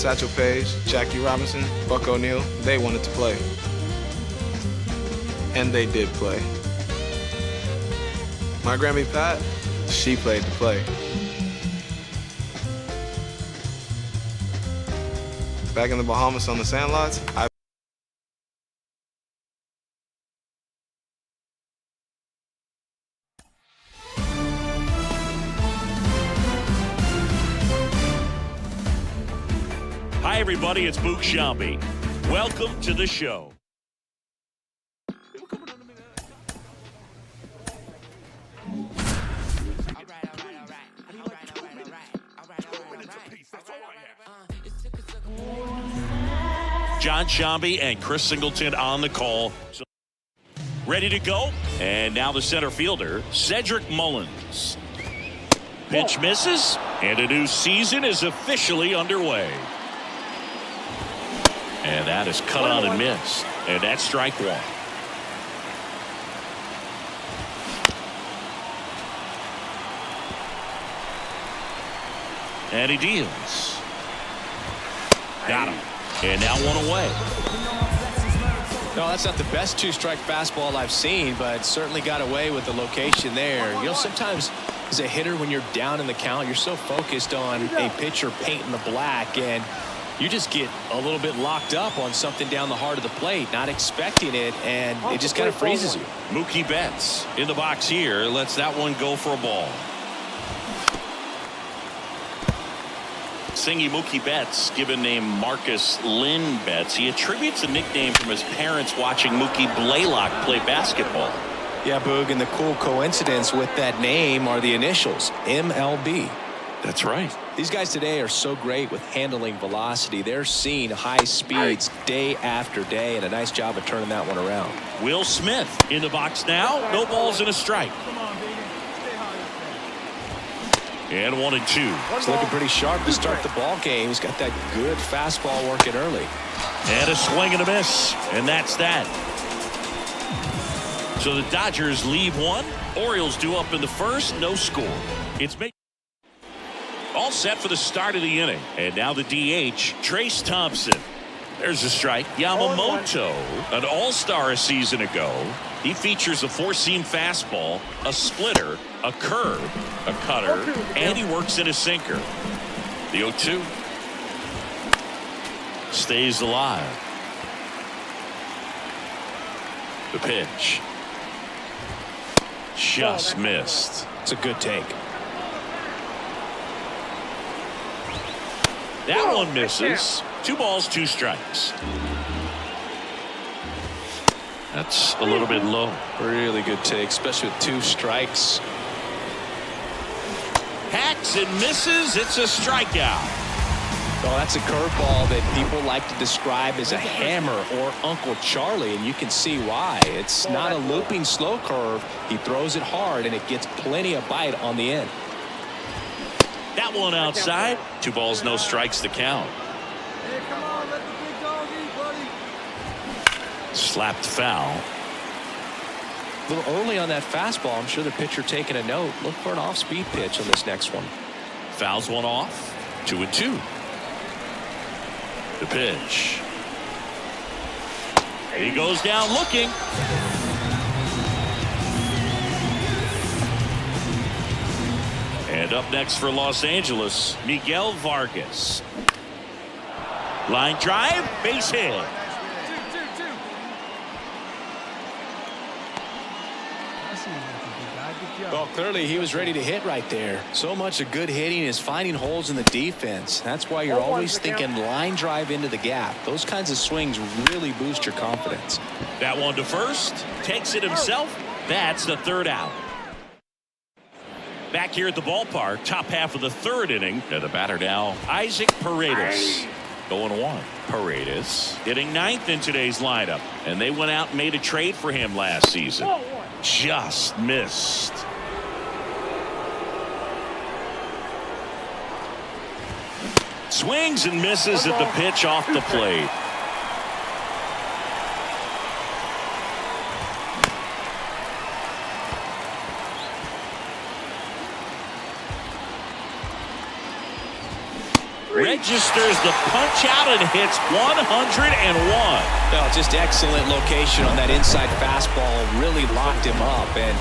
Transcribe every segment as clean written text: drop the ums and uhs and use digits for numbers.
Satchel Paige, Jackie Robinson, Buck O'Neil, they wanted to play. And they did play. My Grammy Pat, she played to play. Back in the Bahamas on the sandlots, Hi, everybody. It's Mlb. Welcome to the show. John Shambi and Chris Singleton on the call. Ready to go? And now the center fielder, Cedric Mullins. Pitch misses, and a new season is officially underway. And that is cut on and missed. And that's strike one. And he deals. Got him. And now one away. No, that's not the best two-strike fastball I've seen, but certainly got away with the location there. You know, sometimes as a hitter, when you're down in the count, you're so focused on a pitcher painting the black, and you just get a little bit locked up on something down the heart of the plate, not expecting it, and it just kind of freezes you. Mookie Betts in the box here, lets that one go for a ball. Singy Mookie Betts, given name Marcus Lynn Betts. He attributes a nickname from his parents watching Mookie Blaylock play basketball. Yeah, Boog, and the cool coincidence with that name are the initials, MLB. That's right. These guys today are so great with handling velocity. They're seeing high speeds day after day, and a nice job of turning that one around. Will Smith in the box now. No balls and a strike. And 1-2. He's looking pretty sharp to start the ball game. He's got that good fastball working early. And a swing and a miss. And that's that. So the Dodgers leave one. Orioles due up in the first. No score. It's all set for the start of the inning. And now the DH, Trace Thompson. There's a strike. Yamamoto, an all-star a season ago. He features a four-seam fastball, a splitter, a curve, a cutter, and he works in a sinker. The 0-2 stays alive. The pitch just missed. It's a good take. That one misses. 2 balls, 2 strikes. That's a little bit low. Really good take, especially with 2 strikes. Hacks and misses. It's a strikeout. Oh, that's a curveball that people like to describe as a hammer or Uncle Charlie, and you can see why. It's not a looping slow curve. He throws it hard, and it gets plenty of bite on the end. That one outside. 2 balls, no strikes to count. Hey, come on, let the big dog eat, buddy. Slapped foul. A little early on that fastball. I'm sure the pitcher taking a note. Look for an off-speed pitch on this next one. Fouls one off. 2-2. The pitch. He goes down looking. And up next for Los Angeles, Miguel Vargas. Line drive, base hit. Well, clearly he was ready to hit right there. So much of good hitting is finding holes in the defense. That's why you're always thinking line drive into the gap. Those kinds of swings really boost your confidence. That one to first, takes it himself. That's the 3rd out. Back here at the ballpark, top half of the 3rd inning. And the batter now, Isaac Paredes. 0-1. Paredes hitting 9th in today's lineup. And they went out and made a trade for him last season. Just missed. Swings and misses at the pitch off the plate. registers the punch out and hits 101. No, just excellent location on that inside fastball. Really locked him up. And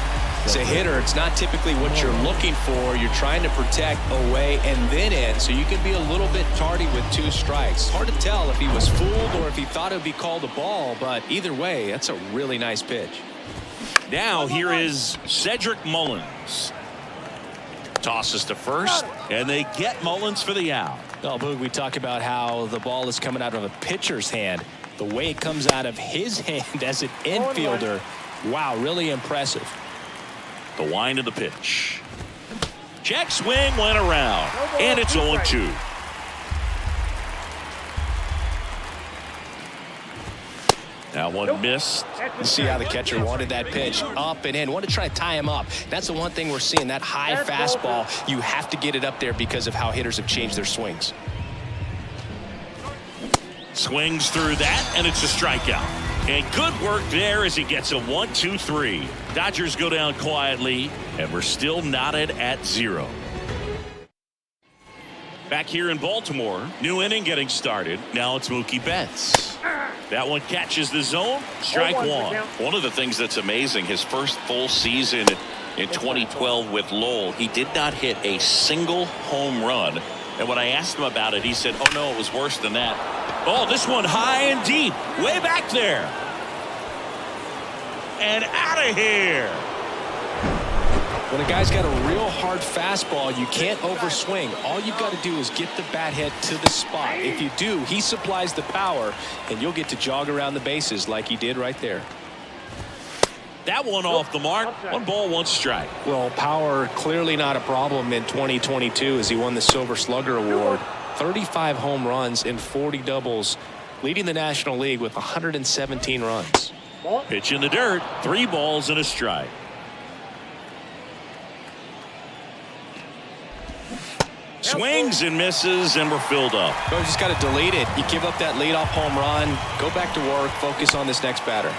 as a hitter, it's not typically what you're looking for. You're trying to protect away and then in, so you can be a little bit tardy with 2 strikes. Hard to tell if he was fooled or if he thought it would be called a ball, but either way, that's a really nice pitch. Now here is Cedric Mullins. Tosses to first, and they get Mullins for the out. Oh, Boog, we talk about how the ball is coming out of a pitcher's hand. The way it comes out of his hand as an infielder, wow, really impressive. The wind of the pitch. Check swing went around, and it's 0-2. Now one missed. You see how the catcher wanted that pitch up and in. Want to try to tie him up. That's the one thing we're seeing. That high fastball, you have to get it up there because of how hitters have changed their swings. Swings through that, and it's a strikeout. And good work there as he gets a 1-2-3. Dodgers go down quietly, and we're still knotted at 0. Back here in Baltimore, new inning getting started. Now it's Mookie Betts. That one catches the zone. Strike one. One of the things that's amazing, his first full season in 2012 with Lowell, he did not hit a single home run. And when I asked him about it, he said, oh, no, it was worse than that. Oh, this one high and deep, way back there. And out of here. When a guy's got a real hard fastball, you can't overswing. All you've got to do is get the bat head to the spot. If you do, he supplies the power, and you'll get to jog around the bases like he did right there. That one off the mark. 1 ball, 1 strike. Well, power clearly not a problem in 2022 as he won the Silver Slugger Award. 35 home runs and 40 doubles, leading the National League with 117 runs. Pitch in the dirt. 3 balls and a strike. Swings and misses, and we're filled up. Oh, you just got to delete it. You give up that leadoff home run, go back to work, focus on this next batter.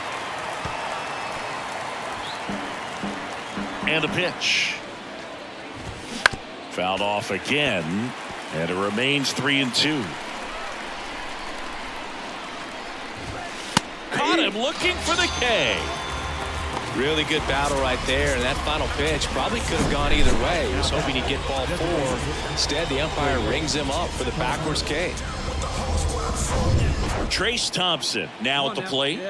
And a pitch. Fouled off again, and it remains 3-2. Caught him looking for the K. Really good battle right there, and that final pitch probably could have gone either way. He was hoping he'd get ball 4. Instead, the umpire rings him up for the backwards K. Trace Thompson now at the plate.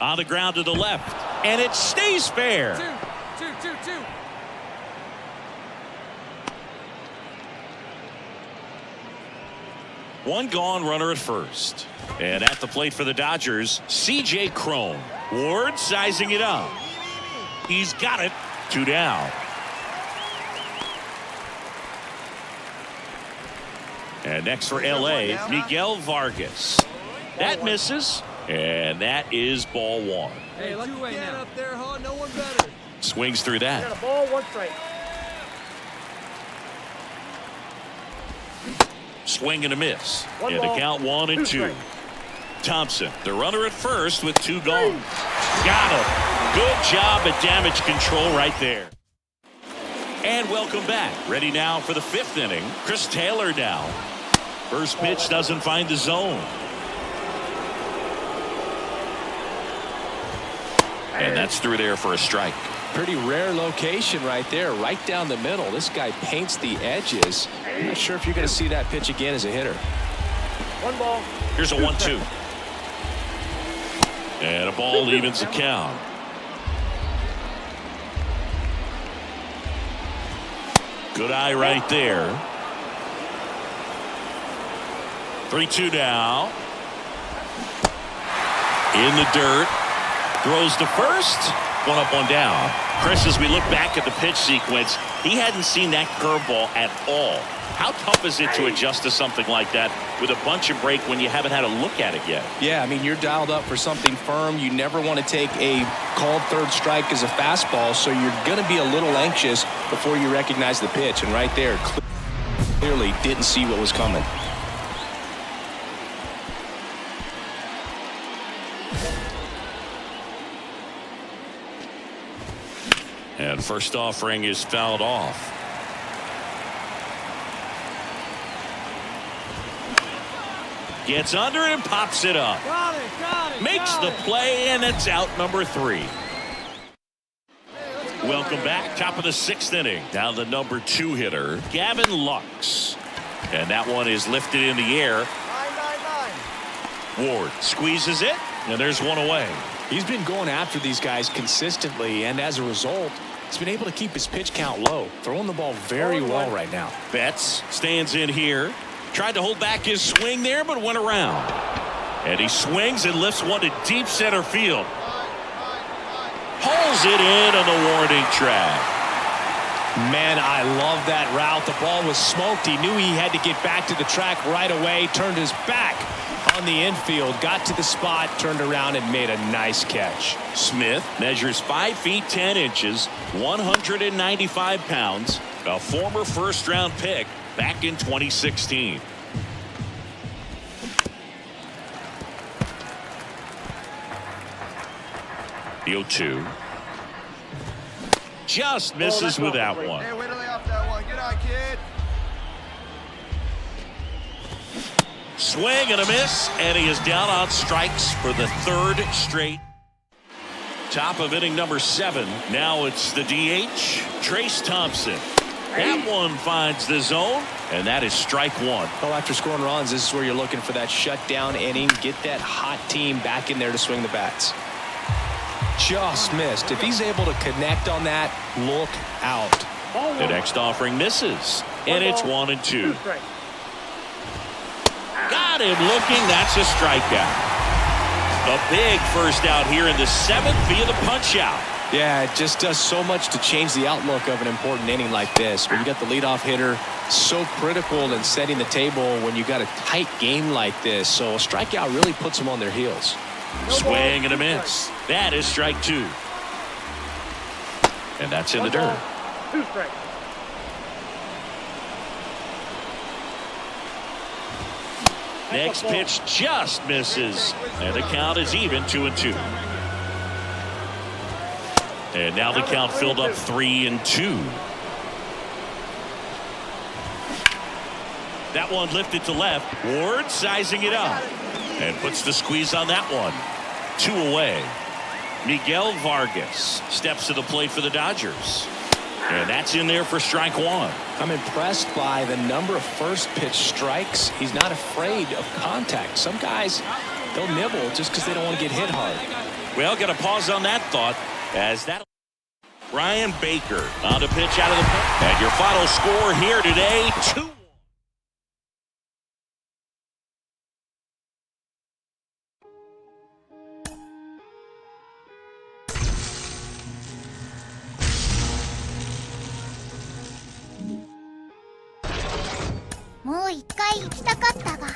On the ground to the left, and it stays fair. 2-2-2. One gone, runner at first. And at the plate for the Dodgers, C.J. Cron. Ward sizing it up. He's got it. 2 down. And next for L.A., Miguel Vargas. That misses, and that is ball 1. Hey, let you get up there, huh? No one better. Swings through that. Got a ball, 1 strike. Swing and a miss. One And the ball, count 1-2. strikes. Thompson, the runner at first with 2 gone. Got him. Good job at damage control right there. And welcome back. Ready now for the 5th inning. Chris Taylor now. First pitch doesn't find the zone. And that's through there for a strike. Pretty rare location right there, right down the middle. This guy paints the edges. I'm not sure if you're going to see that pitch again as a hitter. 1 ball. Here's a 1-2. And a ball evens the count. Good eye right there. 3-2 now. In the dirt. Throws to first. 1 up, 1 down. Chris, as we look back at the pitch sequence, he hadn't seen that curveball at all. How tough is it to adjust to something like that with a bunch of break when you haven't had a look at it yet? Yeah, I mean, you're dialed up for something firm. You never want to take a called 3rd strike as a fastball, so you're going to be a little anxious before you recognize the pitch. And right there, clearly didn't see what was coming. And first offering is fouled off. Gets under it and pops it up. Got it. Makes the play, and it's out number 3. Welcome back. Top of the 6th inning. Now the number 2 hitter, Gavin Lux. And that one is lifted in the air. 9. Ward squeezes it, and there's one away. He's been going after these guys consistently, and as a result, he's been able to keep his pitch count low, throwing the ball very well right now. Betts stands in here. Tried to hold back his swing there, but went around. And he swings and lifts one to deep center field. Pulls it in on the warning track. Man, I love that route. The ball was smoked. He knew he had to get back to the track right away. Turned his back on the infield. Got to the spot, turned around, and made a nice catch. Smith measures 5 feet 10 inches, 195 pounds, a former first-round pick back in 2016. The 0-2. Just misses with that one. Hey, wait till they off that one. Get on, kid. Swing and a miss, and he is down on strikes for the 3rd straight. Top of inning number 7. Now it's the DH, Trace Thompson. That one finds the zone, and that is strike 1. Well, after scoring runs, this is where you're looking for that shutdown inning. Get that hot team back in there to swing the bats. Just missed. If he's able to connect on that, look out. The next offering misses, and it's 1 and 2. Got him looking. That's a strikeout. A big first out here in the 7th via the punch out. Yeah, it just does so much to change the outlook of an important inning like this. When you got the leadoff hitter, so critical in setting the table when you got a tight game like this. So a strikeout really puts them on their heels. Swing and a miss. That is strike 2. And that's in the dirt. 2 strikes. Next pitch just misses. And the count is even 2 and 2. And now the count filled up 3 and 2. That one lifted to left. Ward sizing it up and puts the squeeze on that one. 2 away. Miguel Vargas steps to the plate for the Dodgers. And that's in there for strike 1. I'm impressed by the number of first pitch strikes. He's not afraid of contact. Some guys, they'll nibble just because they don't want to get hit hard. Well, got to pause on that thought as that Ryan Baker on the pitch out of the pit. And your final score here today, 2.もう一回行きたかったが。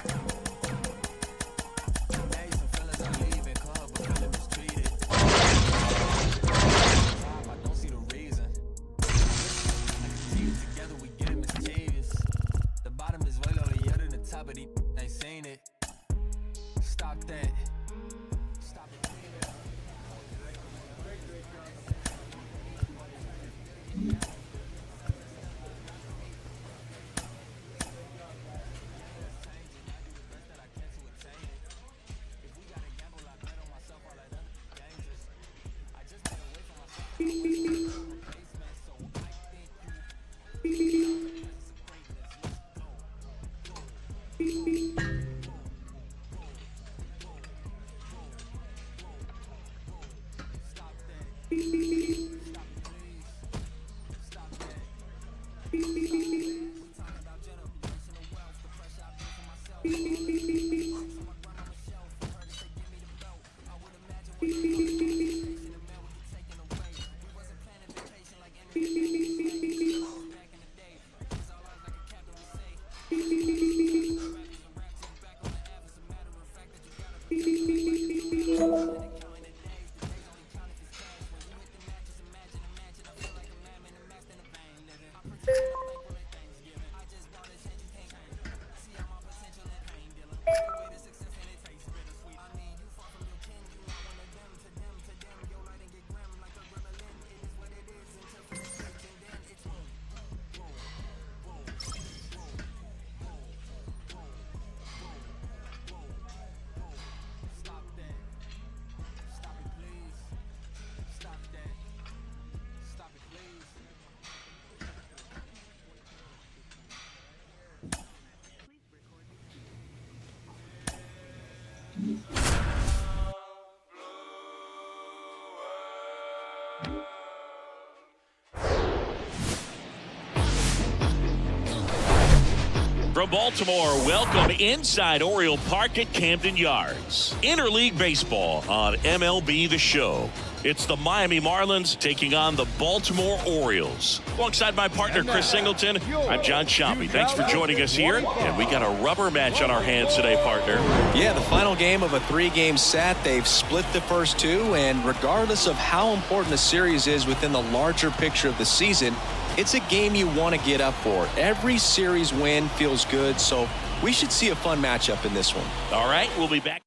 From Baltimore, welcome inside Oriole Park at Camden Yards. Interleague baseball on MLB The Show. It's the Miami Marlins taking on the Baltimore Orioles. Alongside my partner, Chris Singleton, I'm John Sciambi. Thanks for joining us here. And we got a rubber match on our hands today, partner. Yeah, the final game of a 3-game set. They've split the first 2, and regardless of how important a series is within the larger picture of the season, it's a game you want to get up for. Every series win feels good, so we should see a fun matchup in this one. All right, we'll be back.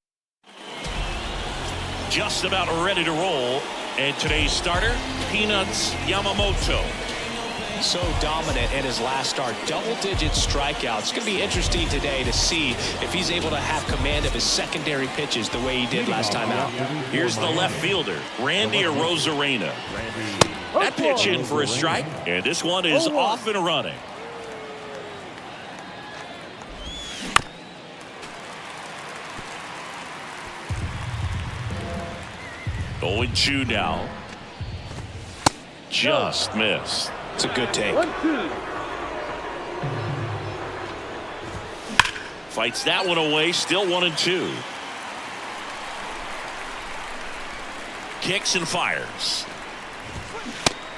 Just about ready to roll. And today's starter, Peanuts Yamamoto. So dominant in his last start. Double-digit strikeouts. It's going to be interesting today to see if he's able to have command of his secondary pitches the way he did last time out. Here's the left fielder, Randy Arozarena. That pitch in for a strike, and this one is off and running. Going 2 now. Just missed. It's a good take. Fights that one away, still 1-2. Kicks and fires.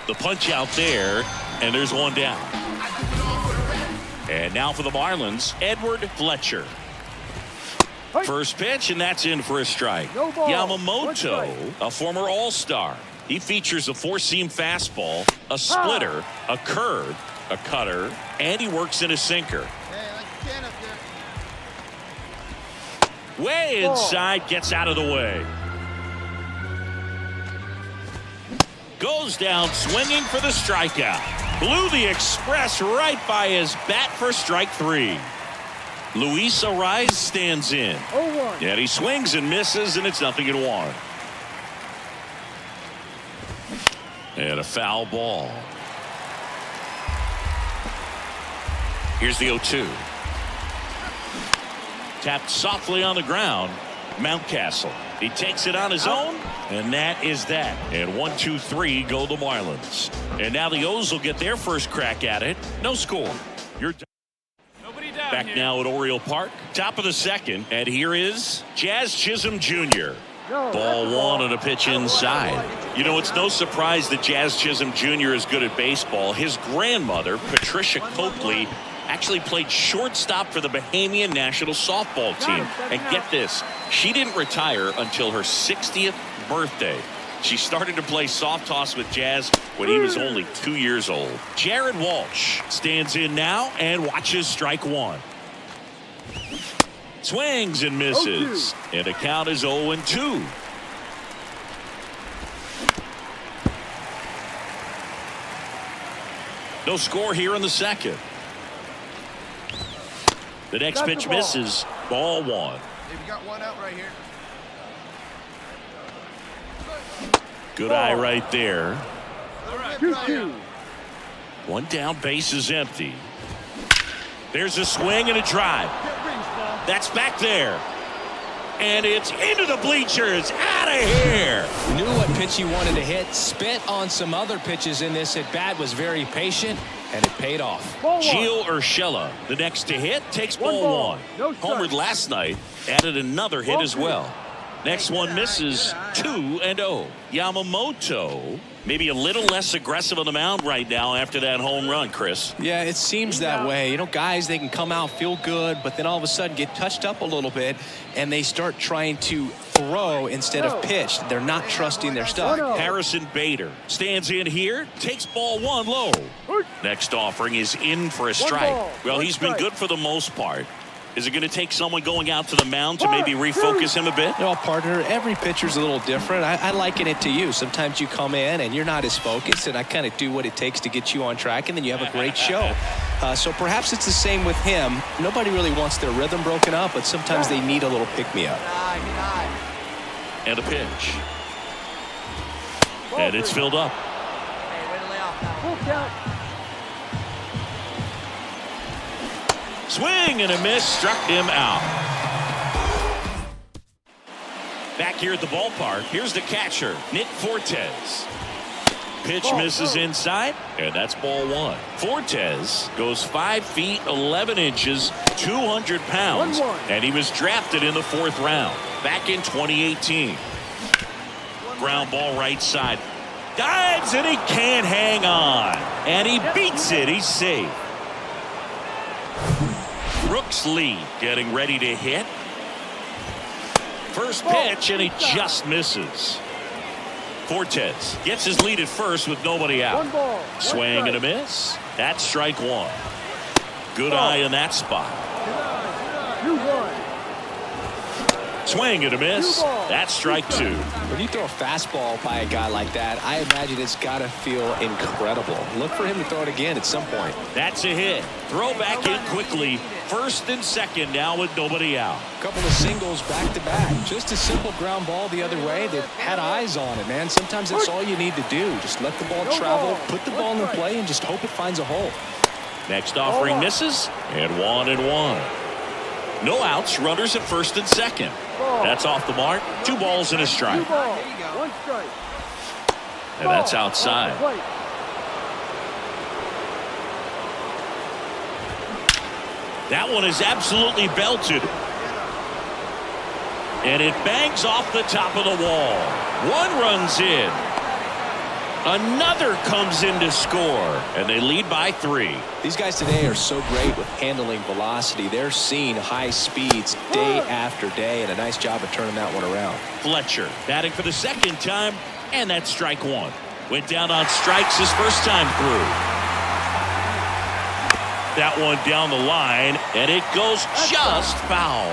The punch out there, and there's one down. And now for the Marlins, Edward Fletcher. First pitch, and that's in for a strike. Yamamoto, a former All-Star. He features a 4-seam fastball, a splitter, a curve, a cutter, and he works in a sinker. Way inside, gets out of the way. Goes down swinging for the strikeout. Blew the express right by his bat for strike 3. Luis Ariz stands in. And he swings and misses, and it's 0-1. And a foul ball. Here's the 0-2. Tapped softly on the ground. Mountcastle. He takes it on his own, and that is that. And 1-2-3 go the Marlins. And now the O's will get their first crack at it. No score. You're back now at Oriole Park, top of the second, and here is Jazz Chisholm Jr. Ball 1 and a pitch inside. You know, it's no surprise that Jazz Chisholm Jr. is good at baseball. His grandmother, Patricia Coakley, actually played shortstop for the Bahamian national softball team. And get this, she didn't retire until her 60th birthday. She started to play soft toss with Jazz when he was only 2 years old. Jared Walsh stands in now and watches strike 1. Swings and misses. And the count is 0-2. No score here in the second. The next pitch misses. Ball 1. They've got one out right here. Good eye right there. 2-2. One down, base is empty. There's a swing and a drive. That's back there. And it's into the bleachers. Out of here. Knew what pitch he wanted to hit. Spit on some other pitches in this at bat. Was very patient, and it paid off. Gio Urshela, the next to hit, takes ball 1. Homered last night, added another hit as well. Next one misses. 2-0. Yamamoto maybe a little less aggressive on the mound right now after that home run, Chris. Yeah, it seems that way. You know, guys, they can come out, feel good, but then all of a sudden get touched up a little bit, and they start trying to throw instead of pitch. They're not trusting their stuff. Harrison Bader stands in here, takes ball 1 low. Next offering is in for a strike. Well, he's been good for the most part. Is it going to take someone going out to the mound to maybe refocus him a bit? No, partner, every pitcher's a little different. I liken it to you. Sometimes you come in and you're not as focused, and I kind of do what it takes to get you on track, and then you have a great show. So perhaps it's the same with him. Nobody really wants their rhythm broken up, but sometimes they need a little pick-me-up. And a pitch. And it's filled up. Swing and a miss, struck him out. Back here at the ballpark, here's the catcher, Nick Fortes. pitch misses inside, and that's ball one. Fortes goes 5 feet 11 inches, 200 pounds, and he was drafted in the 4th round back in 2018. Ground ball right side. Dives, and he can't hang on. And he beats it. He's safe. Brooks Lee getting ready to hit. First pitch, and he just misses. Fortes gets his lead at first with nobody out. Swing and a miss. That's strike one. Good eye in that spot. Swing and a miss. That's strike two. When you throw a fastball by a guy like that, I imagine it's got to feel incredible. Look for him to throw it again at some point. That's a hit. Throw back in quickly. First and second now with nobody out. A couple of singles back to back. Just a simple ground ball the other way. They've had eyes on it, man. Sometimes that's all you need to do. Just let the ball travel, put the ball in play, and just hope it finds a hole. Next offering misses, and 1-1. No outs, runners at first and second. That's off the mark. 2 balls and a strike. And that's outside. That one is absolutely belted. And it bangs off the top of the wall. 1 runs in. Another comes in to score, and they lead by 3. These guys today are so great with handling velocity. They're seeing high speeds day after day, and a nice job of turning that one around. Fletcher batting for the 2nd time, and that's strike 1. Went down on strikes his first time through. That one down the line, and it goes just foul.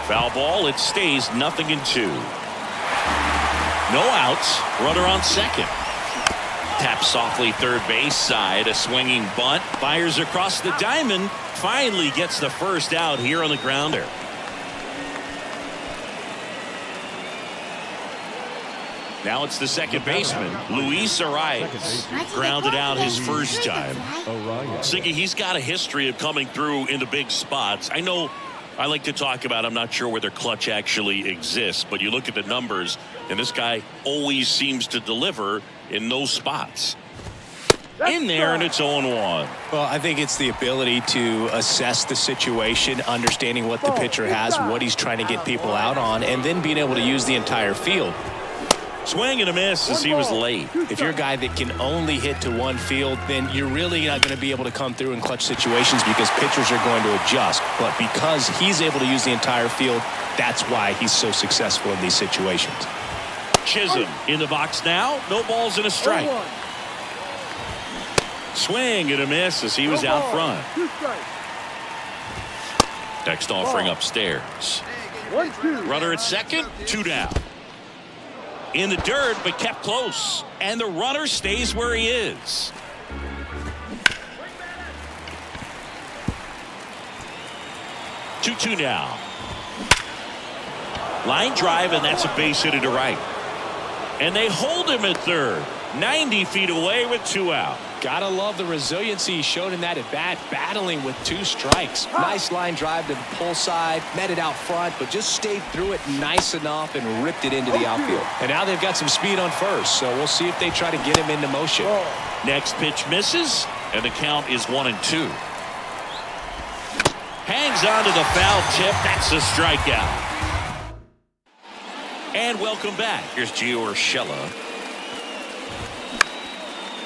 Foul ball, it stays 0-2. No outs, runner on second. Taps softly third base side, a swinging bunt, fires across the diamond, finally gets the first out here on the grounder. Now it's the second baseman, Luis Arias, grounded out his first time. Siggy, he's got a history of coming through into big spots. I know I like to talk about, I'm not sure whether clutch actually exists, but you look at the numbers, and this guy always seems to deliver in those spots. In there, and it's 0-1. Well, I think it's the ability to assess the situation, understanding what the pitcher has, what he's trying to get people out on, and then being able to use the entire field. Swing and a miss as he was late. If you're a guy that can only hit to one field, then you're really not going to be able to come through in clutch situations because pitchers are going to adjust. But because he's able to use the entire field, that's why he's so successful in these situations. Chisholm in the box now. No balls and a strike. Swing and a miss as he was out front. Next offering upstairs. Runner at second, 2 down. In the dirt, but kept close. And the runner stays where he is. Two now. Line drive, and that's a base hit to right. And they hold him at third. 90 feet away with 2 out. Gotta love the resiliency he showed in that at bat, battling with 2 strikes. Nice line drive to the pull side, met it out front, but just stayed through it nice enough and ripped it into the outfield. And now they've got some speed on first, so we'll see if they try to get him into motion. Next pitch misses, and the count is 1-2. Hangs on to the foul tip. That's a strikeout. And welcome back. Here's Gio Urshela.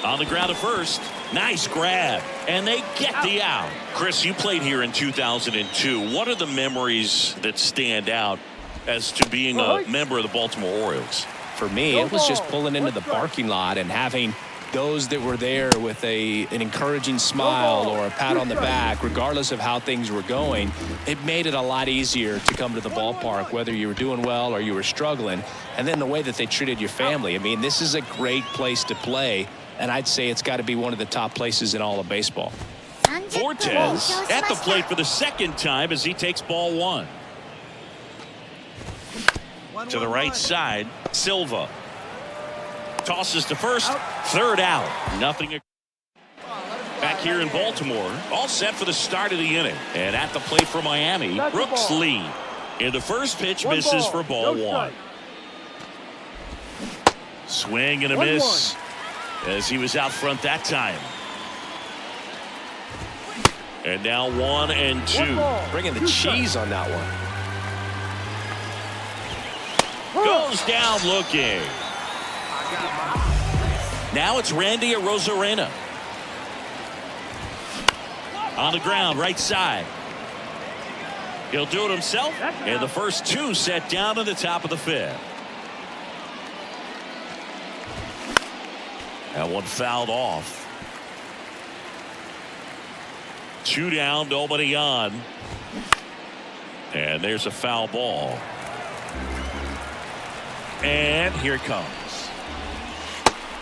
On the ground at first. Nice grab. And they get the out. Chris, you played here in 2002. What are the memories that stand out as to being a member of the Baltimore Orioles? For me, it was just pulling into the parking lot and having those that were there with an encouraging smile or a pat on the back, regardless of how things were going. It made it a lot easier to come to the ballpark, whether you were doing well or you were struggling. And then the way that they treated your family. I mean, this is a great place to play, and I'd say it's got to be one of the top places in all of baseball. Fortes at the plate for the 2nd time as he takes ball 1. To the right side, Silva. Tosses to first, 3rd out. Nothing. Back here in Baltimore, all set for the start of the inning. And at the plate for Miami, Brooks Lee. In the first pitch, misses for ball 1. Swing and a miss as he was out front that time. And now 1-2. Bringing the cheese on that one. Goes down looking. Now it's Randy Arozarena. On the ground, right side. He'll do it himself. And the first two set down in the top of the fifth. That one fouled off. 2 down, nobody on. And there's a foul ball. And here it comes.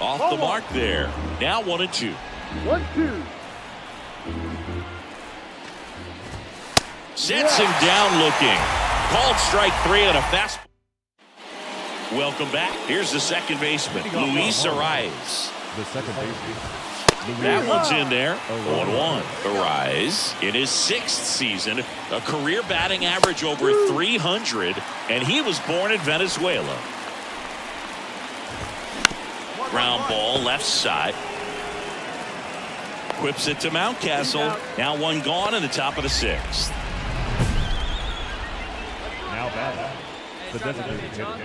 Off the mark there. Now 1-2. 1-2. Sets him down looking. Called strike 3 on a fastball. Welcome back. Here's the second baseman, Luis Arraez. The second baseman. That one's in there. 1-1. Arraez in his 6th season, a career batting average over 300, and he was born in Venezuela. Ground ball left side. Whips it to Mountcastle. Now one gone in the top of the 6th. Now batting, the designated hitter,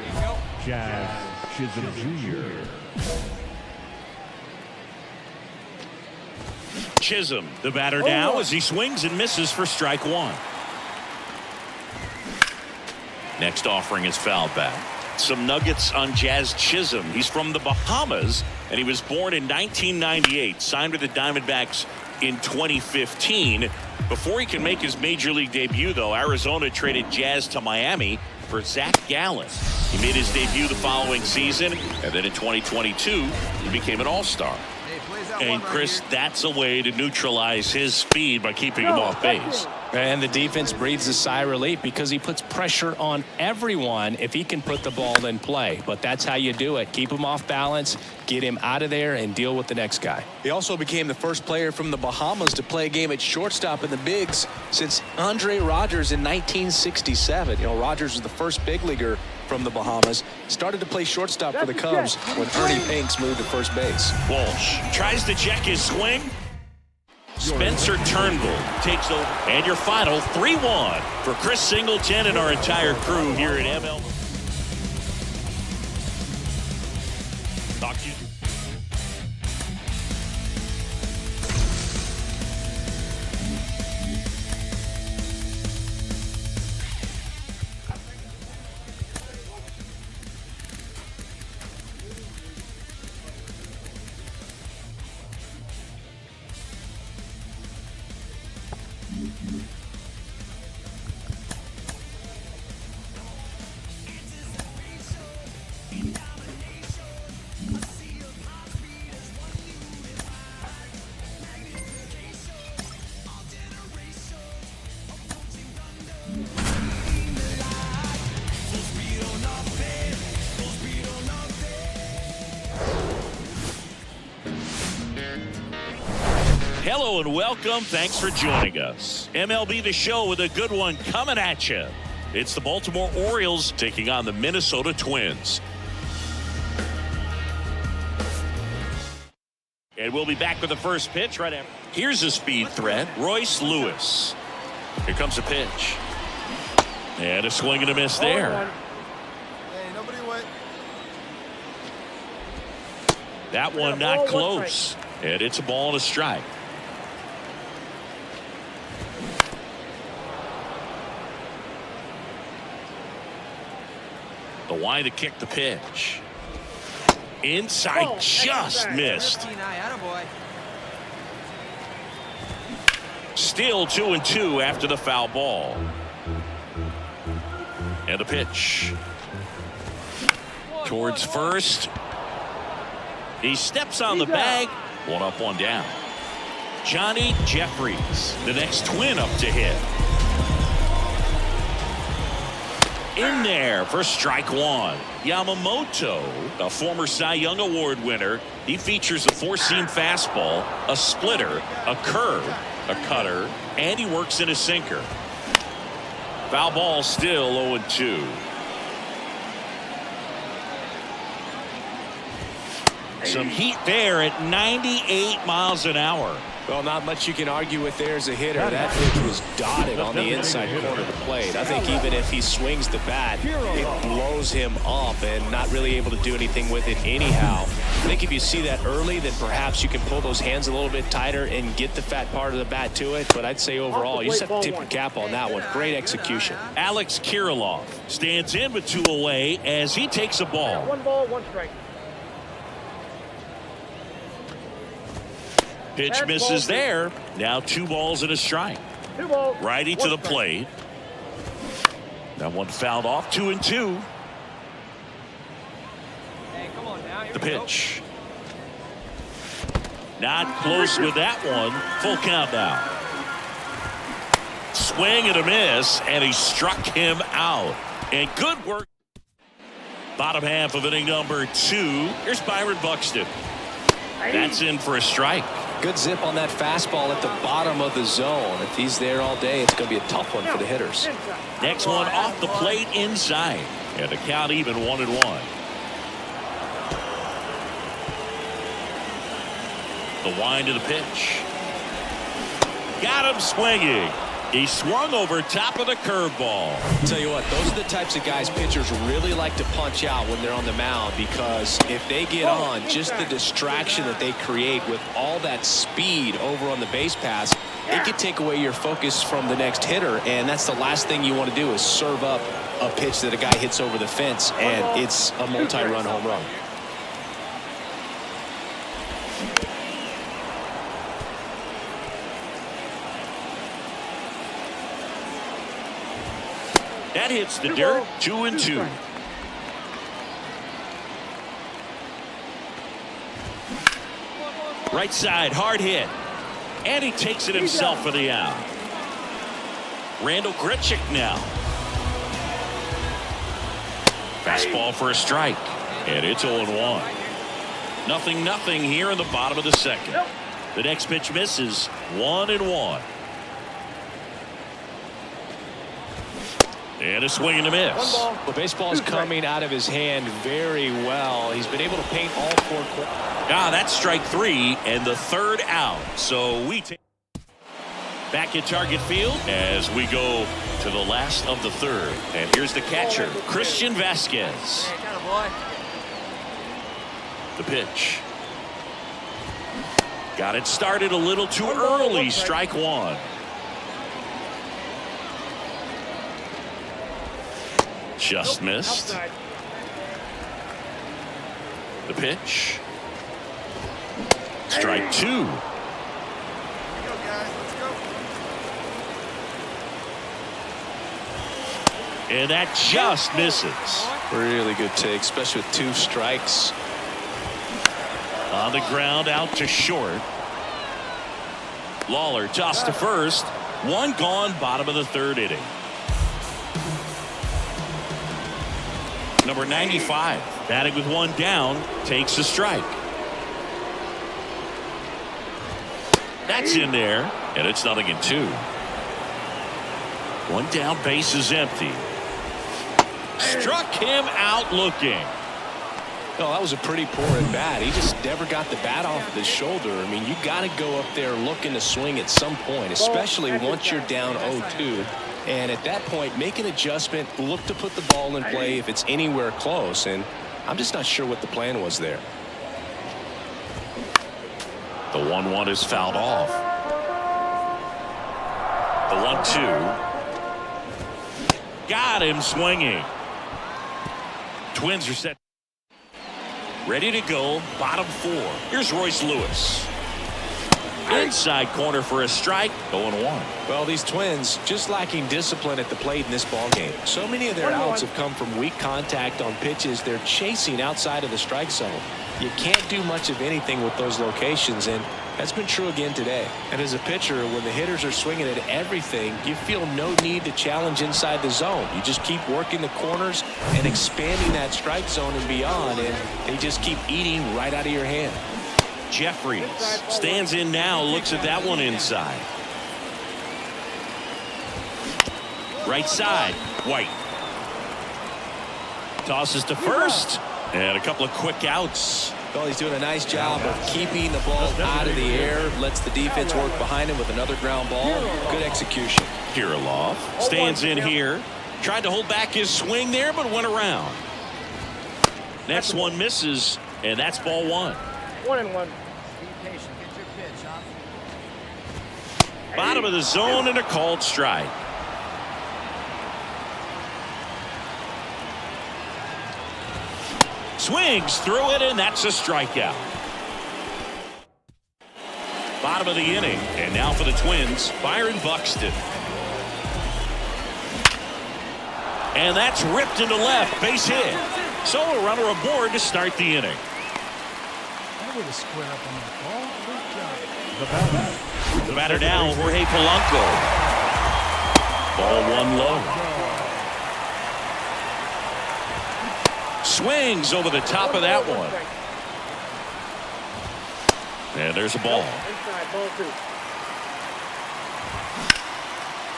Jazz Chisholm Jr. Chisholm, the batter now as he swings and misses for strike 1. Next offering is fouled back. Some nuggets on Jazz Chisholm. He's from the Bahamas, and he was born in 1998. Signed with the Diamondbacks in 2015. Before he can make his major league debut, though, Arizona traded Jazz to Miami for Zach Gallen. He made his debut the following season, and then in 2022, he became an all-star. And Chris, that's a way to neutralize his speed by keeping him off base. And the defense breathes a sigh of relief because he puts pressure on everyone if he can put the ball in play. But that's how you do it. Keep him off balance, get him out of there, and deal with the next guy. He also became the first player from the Bahamas to play a game at shortstop in the bigs since Andre Rogers in 1967. You know, Rogers was the first big leaguer from the Bahamas. Started to play shortstop for the Cubs when Ernie Pinks moved to first base. Walsh tries to check his swing. Spencer Turnbull takes over. And your final 3-1 for Chris Singleton and our entire crew here at ML. Talk to you. Hello and welcome. Thanks for joining us. MLB The Show with a good one coming at you. It's the Baltimore Orioles taking on the Minnesota Twins. And we'll be back with the first pitch right after. Here's a speed threat, Royce Lewis. Here comes a pitch. And a swing and a miss there. Hey, nobody went. That one not close. And it's a ball and a strike. The wide to kick the pitch. Inside, just missed. Still 2-2 after the foul ball. And a pitch. Towards first. He steps on the bag. 1 up, 1 down. Johnny Jeffries, the next Twin up to hit. In there for strike 1. Yamamoto, a former Cy Young Award winner. He features a 4-seam fastball, a splitter, a curve, a cutter, and he works in a sinker. Foul ball, still 0-2. Some heat there at 98 miles an hour. Well, not much you can argue with there as a hitter. That pitch was dotted on the inside corner of the plate. I think even if he swings the bat, it blows him up and not really able to do anything with it anyhow. I think if you see that early, then perhaps you can pull those hands a little bit tighter and get the fat part of the bat to it. But I'd say overall, you just have to tip your cap on that one. Great execution. Alex Kirilloff stands in with 2 away as he takes a ball. 1 ball, 1 strike. Pitch misses there. Now 2 balls and a strike. 2 balls. Righty to the plate. That one fouled off. 2-2. Hey, come on now. Here The we go. pitch. Not close with that one. Full count now. Swing and a miss, and he struck him out. And good work. Bottom half of inning number 2. Here's Byron Buxton. That's in for a strike. Good zip on that fastball at the bottom of the zone. If he's there all day, it's going to be a tough one for the hitters. Next one off the plate inside. And the count even 1-1. The wind of the pitch. Got him swinging. He swung over top of the curveball. Tell you what, those are the types of guys pitchers really like to punch out when they're on the mound, because if they get on, just the distraction that they create with all that speed over on the base pass, it could take away your focus from the next hitter, and that's the last thing you want to do is serve up a pitch that a guy hits over the fence, and it's a multi-run home run. That hits the dirt. 2-2. Right side, hard hit. And he takes it himself for the out. Randall Grichuk now. Fastball for a strike. And it's 0-1. 0-0 here in the bottom of the second. The next pitch misses. 1-1. And a swing and a miss. The baseball is coming out of his hand very well. He's been able to paint all 4 corners. That's strike 3 and the 3rd out. So we take back at target field as we go to the last of the 3rd. And here's the catcher, Christian Vasquez. The pitch. Got it started a little too early. Strike 1. Just missed. The pitch. Strike 2. And that just misses. Really good take, especially with 2 strikes. On the ground, out to short. Lawler tossed to first. 1 gone, bottom of the 3rd inning. Number 95, batting with 1 down, takes a strike. That's in there, and it's 0-2. 1 down, base is empty. Struck him out looking. No, that was a pretty poor at bat. He just never got the bat off of his shoulder. I mean, you got to go up there looking to swing at some point, especially once you're down 0-2. And at that point, make an adjustment, look to put the ball in play if it's anywhere close. And I'm just not sure what the plan was there. The 1-1 is fouled off. The 1-2. Got him swinging. Twins are set. Ready to go. Bottom 4. Here's Royce Lewis. Inside corner for a strike. 0-1. Well, these Twins just lacking discipline at the plate in this ball game. So many of their outs have come from weak contact on pitches they're chasing outside of the strike zone. You can't do much of anything with those locations, and that's been true again today. And as a pitcher, when the hitters are swinging at everything, you feel no need to challenge inside the zone. You just keep working the corners and expanding that strike zone and beyond, and they just keep eating right out of your hand. Jeffries stands in now, looks at that one inside. Right side, White. Tosses to first, and a couple of quick outs. Well, he's doing a nice job of keeping the ball out of the air, lets the defense work behind him with another ground ball. Good execution. Kirilov stands in here. Tried to hold back his swing there, but went around. Next one misses, and that's ball 1. 1-1. Bottom of the zone and a called strike. Swings through it, and that's a strikeout. Bottom of the inning, and now for the Twins, Byron Buxton. And that's ripped into left, base hit. So a runner aboard to start the inning. That would have squared up on that ball. Good job. The batter. The batter now, Jorge Polanco. Ball 1 low. Swings over the top of that one. And there's a ball.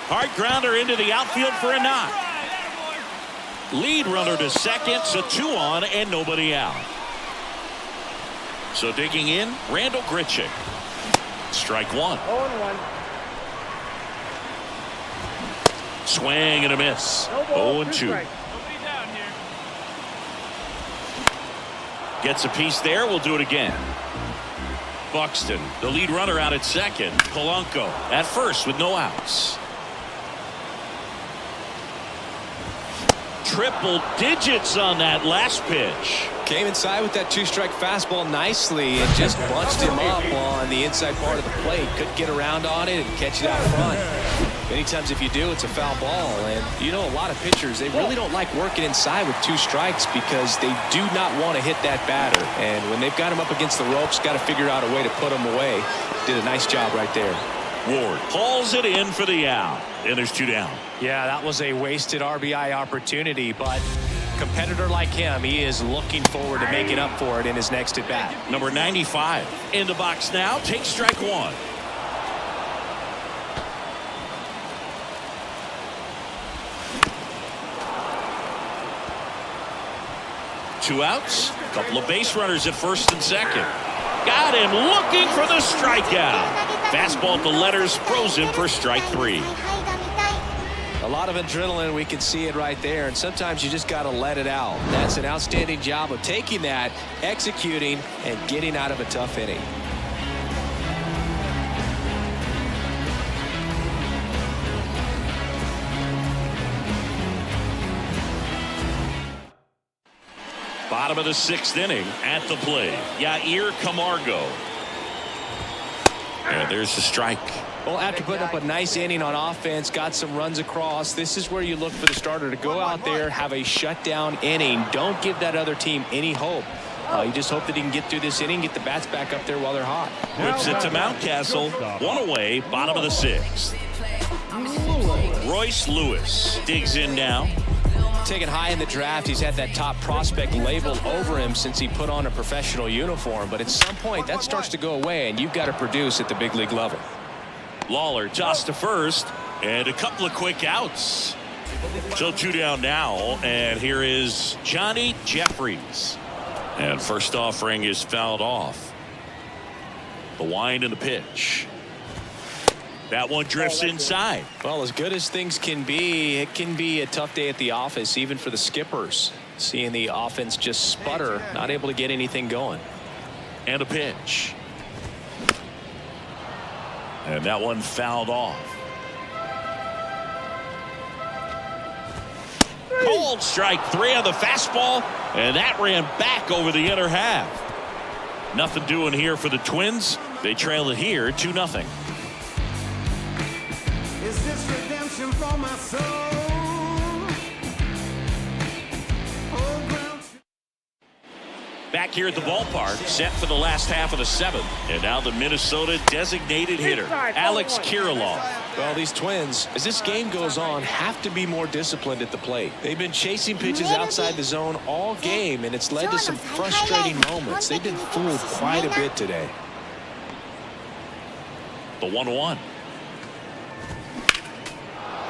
Hard grounder into the outfield for a knock. Lead runner to second, so 2 on and nobody out. So digging in, Randall Grichuk. Strike 1. 0-1. Swing and a miss. 0-2. Gets a piece there. We'll do it again. Buxton, the lead runner, out at second. Polanco at first with no outs. Triple digits on that last pitch. Came inside with that 2-strike fastball nicely and just bunched him up on the inside part of the plate. Couldn't get around on it and catch it out front. Many times if you do, it's a foul ball. And you know, a lot of pitchers, they really don't like working inside with 2 strikes because they do not want to hit that batter. And when they've got him up against the ropes, got to figure out a way to put him away. Did a nice job right there. Ward hauls it in for the out. And there's 2 down. Yeah, that was a wasted RBI opportunity, but competitor like him, he is looking forward to making up for it in his next at bat. Number 95 in the box now. Takes strike 1. Two outs. A couple of base runners at first and second. Got him looking for the strikeout. Fastball at the letters, frozen for strike 3. A lot of adrenaline, we can see it right there, and sometimes you just got to let it out. That's an outstanding job of taking that, executing, and getting out of a tough inning. Bottom of the 6th inning at the plate. Yair Camargo. And there's the strike. Well, after putting up a nice inning on offense, got some runs across, this is where you look for the starter to go out there, have a shutdown inning. Don't give that other team any hope. You just hope that he can get through this inning, get the bats back up there while they're hot. Whips it to Mountcastle. 1 away, bottom of the 6th. Royce Lewis digs in now. Taken high in the draft, he's had that top prospect label over him since he put on a professional uniform. But at some point, that starts to go away, and you've got to produce at the big league level. Lawler tossed to first, and a couple of quick outs. So 2 down now, and here is Johnny Jeffries. And first offering is fouled off. The wind and the pitch. That one drifts inside. Well, as good as things can be, it can be a tough day at the office, even for the skippers. Seeing the offense just sputter, not able to get anything going. And a pitch. And that one fouled off. Cold strike 3 on the fastball, and that ran back over the inner half. Nothing doing here for the Twins. They trail it here 2-0. Is this redemption for my soul? Back here at the ballpark, set for the last half of the 7th. And now the Minnesota designated hitter, Alex Kirilov. Well, these Twins, as this game goes on, have to be more disciplined at the plate. They've been chasing pitches outside the zone all game, and it's led to some frustrating moments. They've been fooled quite a bit today. The 1-1.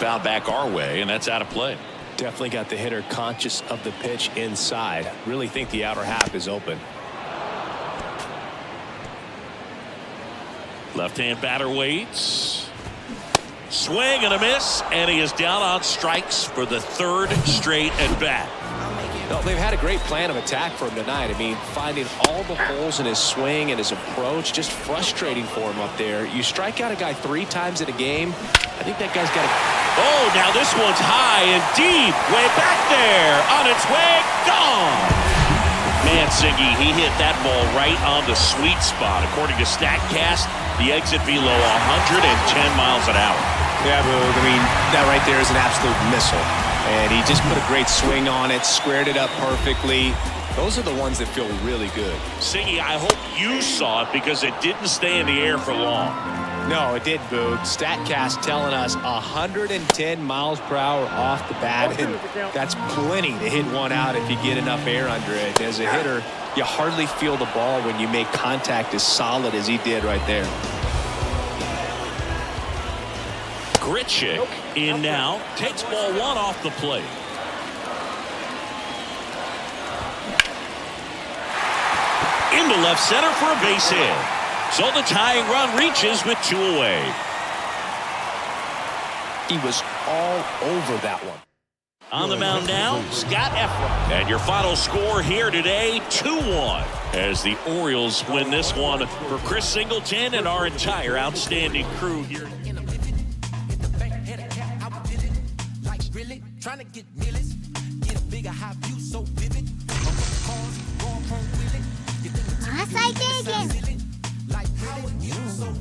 Foul back our way, and that's out of play. Definitely got the hitter conscious of the pitch inside. Really think the outer half is open. Left-hand batter waits. Swing and a miss, and he is down on strikes for the third straight at bat. No, they've had a great plan of attack for him tonight. I mean, finding all the holes in his swing and his approach, just frustrating for him up there. You strike out a guy 3 times in a game, I think that guy's got to... Oh, now this one's high and deep, way back there, on its way, gone. Man, Siggy, he hit that ball right on the sweet spot. According to StatCast, the exit below 110 miles an hour. Yeah, Boog, I mean, that right there is an absolute missile. And he just put a great swing on it, squared it up perfectly. Those are the ones that feel really good. Siggy, I hope you saw it because it didn't stay in the air for long. No, it didn't, Boog. StatCast telling us 110 miles per hour off the bat, and that's plenty to hit one out if you get enough air under it. As a hitter, you hardly feel the ball when you make contact as solid as he did right there. Grichuk in now, takes ball 1 off the plate. Into left center for a base hit. So the tying run reaches with 2 away. He was all over that one. On the mound now, Scott Efron. And your final score here today, 2-1. As the Orioles win this one for Chris Singleton and our entire outstanding crew here. Trying to get millies, get a bigger high view so vivid. Like how you so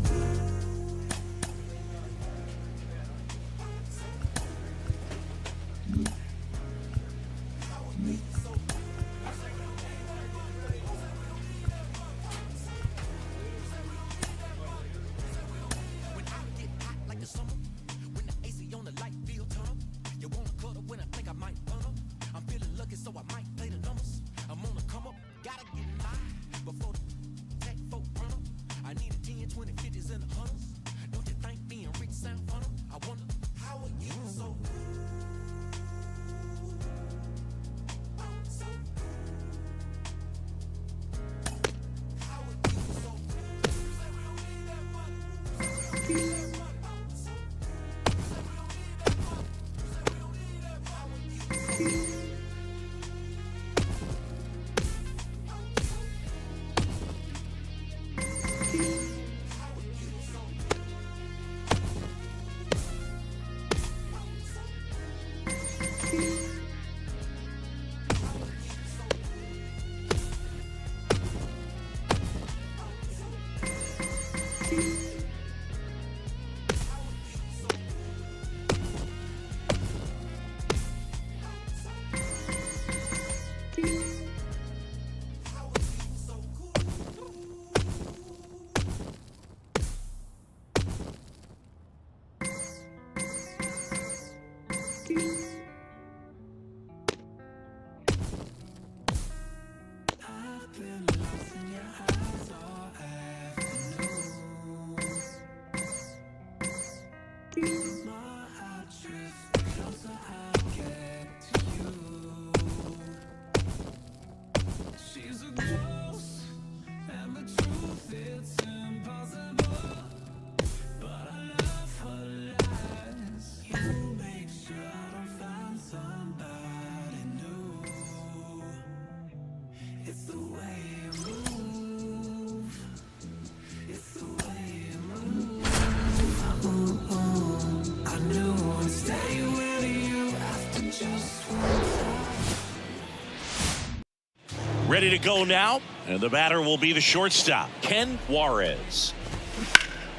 Ready to go now, and the batter will be the shortstop, Ken Juarez.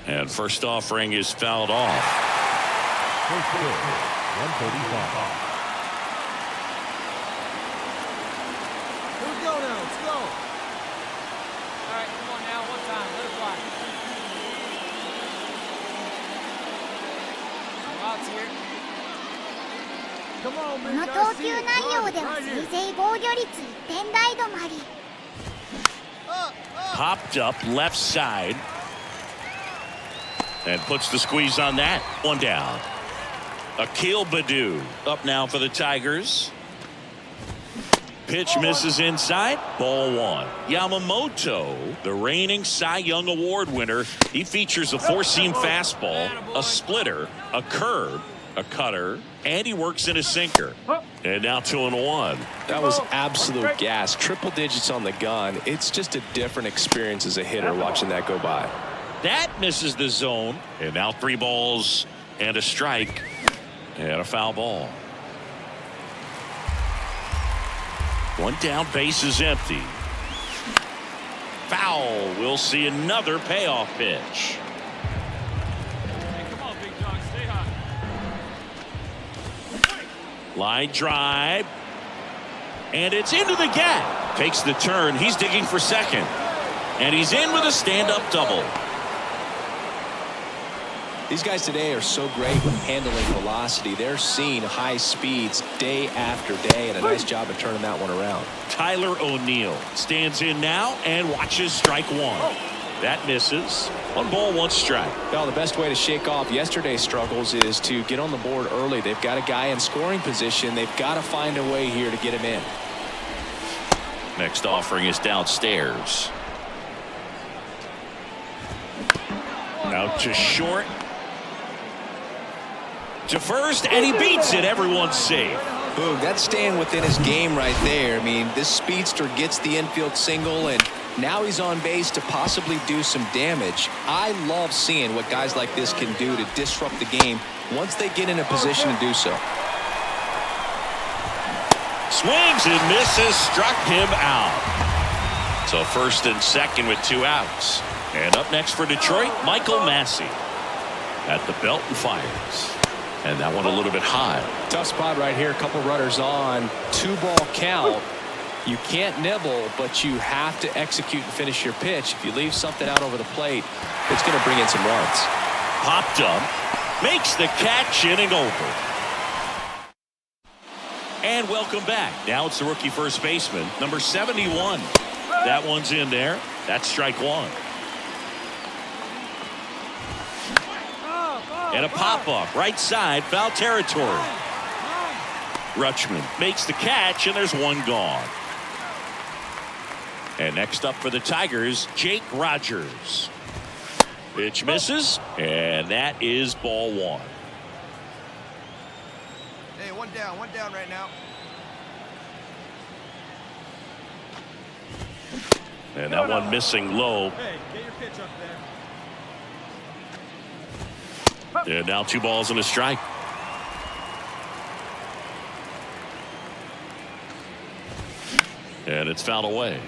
And first offering is fouled off. First pitch, 135. Here we go now. Let's go. All right, come on now. One time. Let it fly. Out's here. Come on, こ man. の投球内容ではせいぜい防御率1点台止まり。 Popped up left side. And puts the squeeze on that. One down. Akil Baddoo up now for the Tigers. Pitch misses inside. Ball one. Yamamoto, the reigning Cy Young Award winner. He features a four-seam fastball, a splitter, a curve, a cutter, and he works in a sinker. And now 2-1. That was absolute gas. Triple digits on the gun. It's just a different experience as a hitter watching that go by. That misses the zone. And now 3 balls and a strike and a foul ball. 1 down, base is empty. Foul. We'll see another payoff pitch. Line drive. And it's into the gap. Takes the turn. He's digging for second. And he's in with a stand-up double. These guys today are so great with handling velocity. They're seeing high speeds day after day, and a nice job of turning that one around. Tyler O'Neill stands in now and watches strike one. That misses. 1 ball, 1 strike. Well, the best way to shake off yesterday's struggles is to get on the board early. They've got a guy in scoring position. They've got to find a way here to get him in. Next offering is downstairs. Out to short. To first, and he beats it. Everyone's safe. Boom, that's staying within his game right there. I mean, this speedster gets the infield single, and now he's on base to possibly do some damage. I love seeing what guys like this can do to disrupt the game once they get in a position to do so. Swings and misses, struck him out. So first and second with 2 outs. And up next for Detroit, Michael Massey at the belt and fires. And that one a little bit high. Tough spot right here. A couple runners on. 2-ball count. You can't nibble, but you have to execute and finish your pitch. If you leave something out over the plate, it's going to bring in some runs. Popped up. Makes the catch, inning over. And welcome back. Now it's the rookie first baseman, number 71. That one's in there. That's strike 1. And a pop-up, right side, foul territory. Rutschman makes the catch, and there's 1 gone. And next up for the Tigers, Jake Rogers. Pitch misses, and that is ball 1. Hey, one down right now. And that one missing low. Hey, get your pitch up there. And now 2 balls and a strike. And it's fouled away.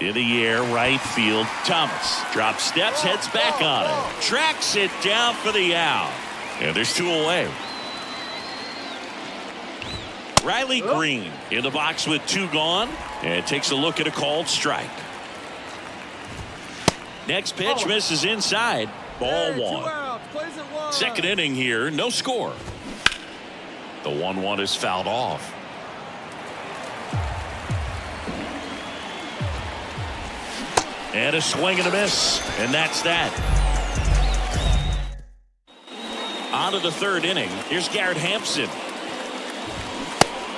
In the air, right field. Thomas drops steps, heads back on it. Tracks it down for the out. And there's 2 away. Riley Green in the box with 2 gone. And takes a look at a called strike. Next pitch misses inside. Ball 1. Second inning here, no score. The 1-1 is fouled off. And a swing and a miss. And that's that. On to the 3rd inning. Here's Garrett Hampson.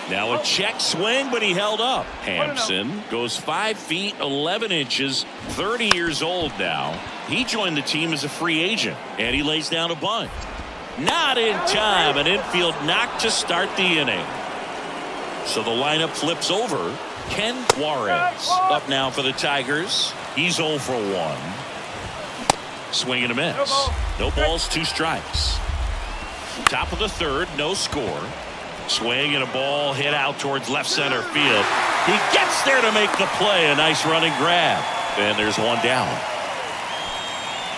Now a check swing, but he held up. Hampson goes 5 feet 11 inches, 30 years old now. He joined the team as a free agent, and he lays down a bunt. Not in time. An infield knock to start the inning. So the lineup flips over. Ken Juarez up now for the Tigers. He's 0 for 1. Swing and a miss. No balls, 2 strikes. Top of the 3rd, no score. Swing and a ball hit out towards left center field. He gets there to make the play. A nice running grab. And there's 1 down.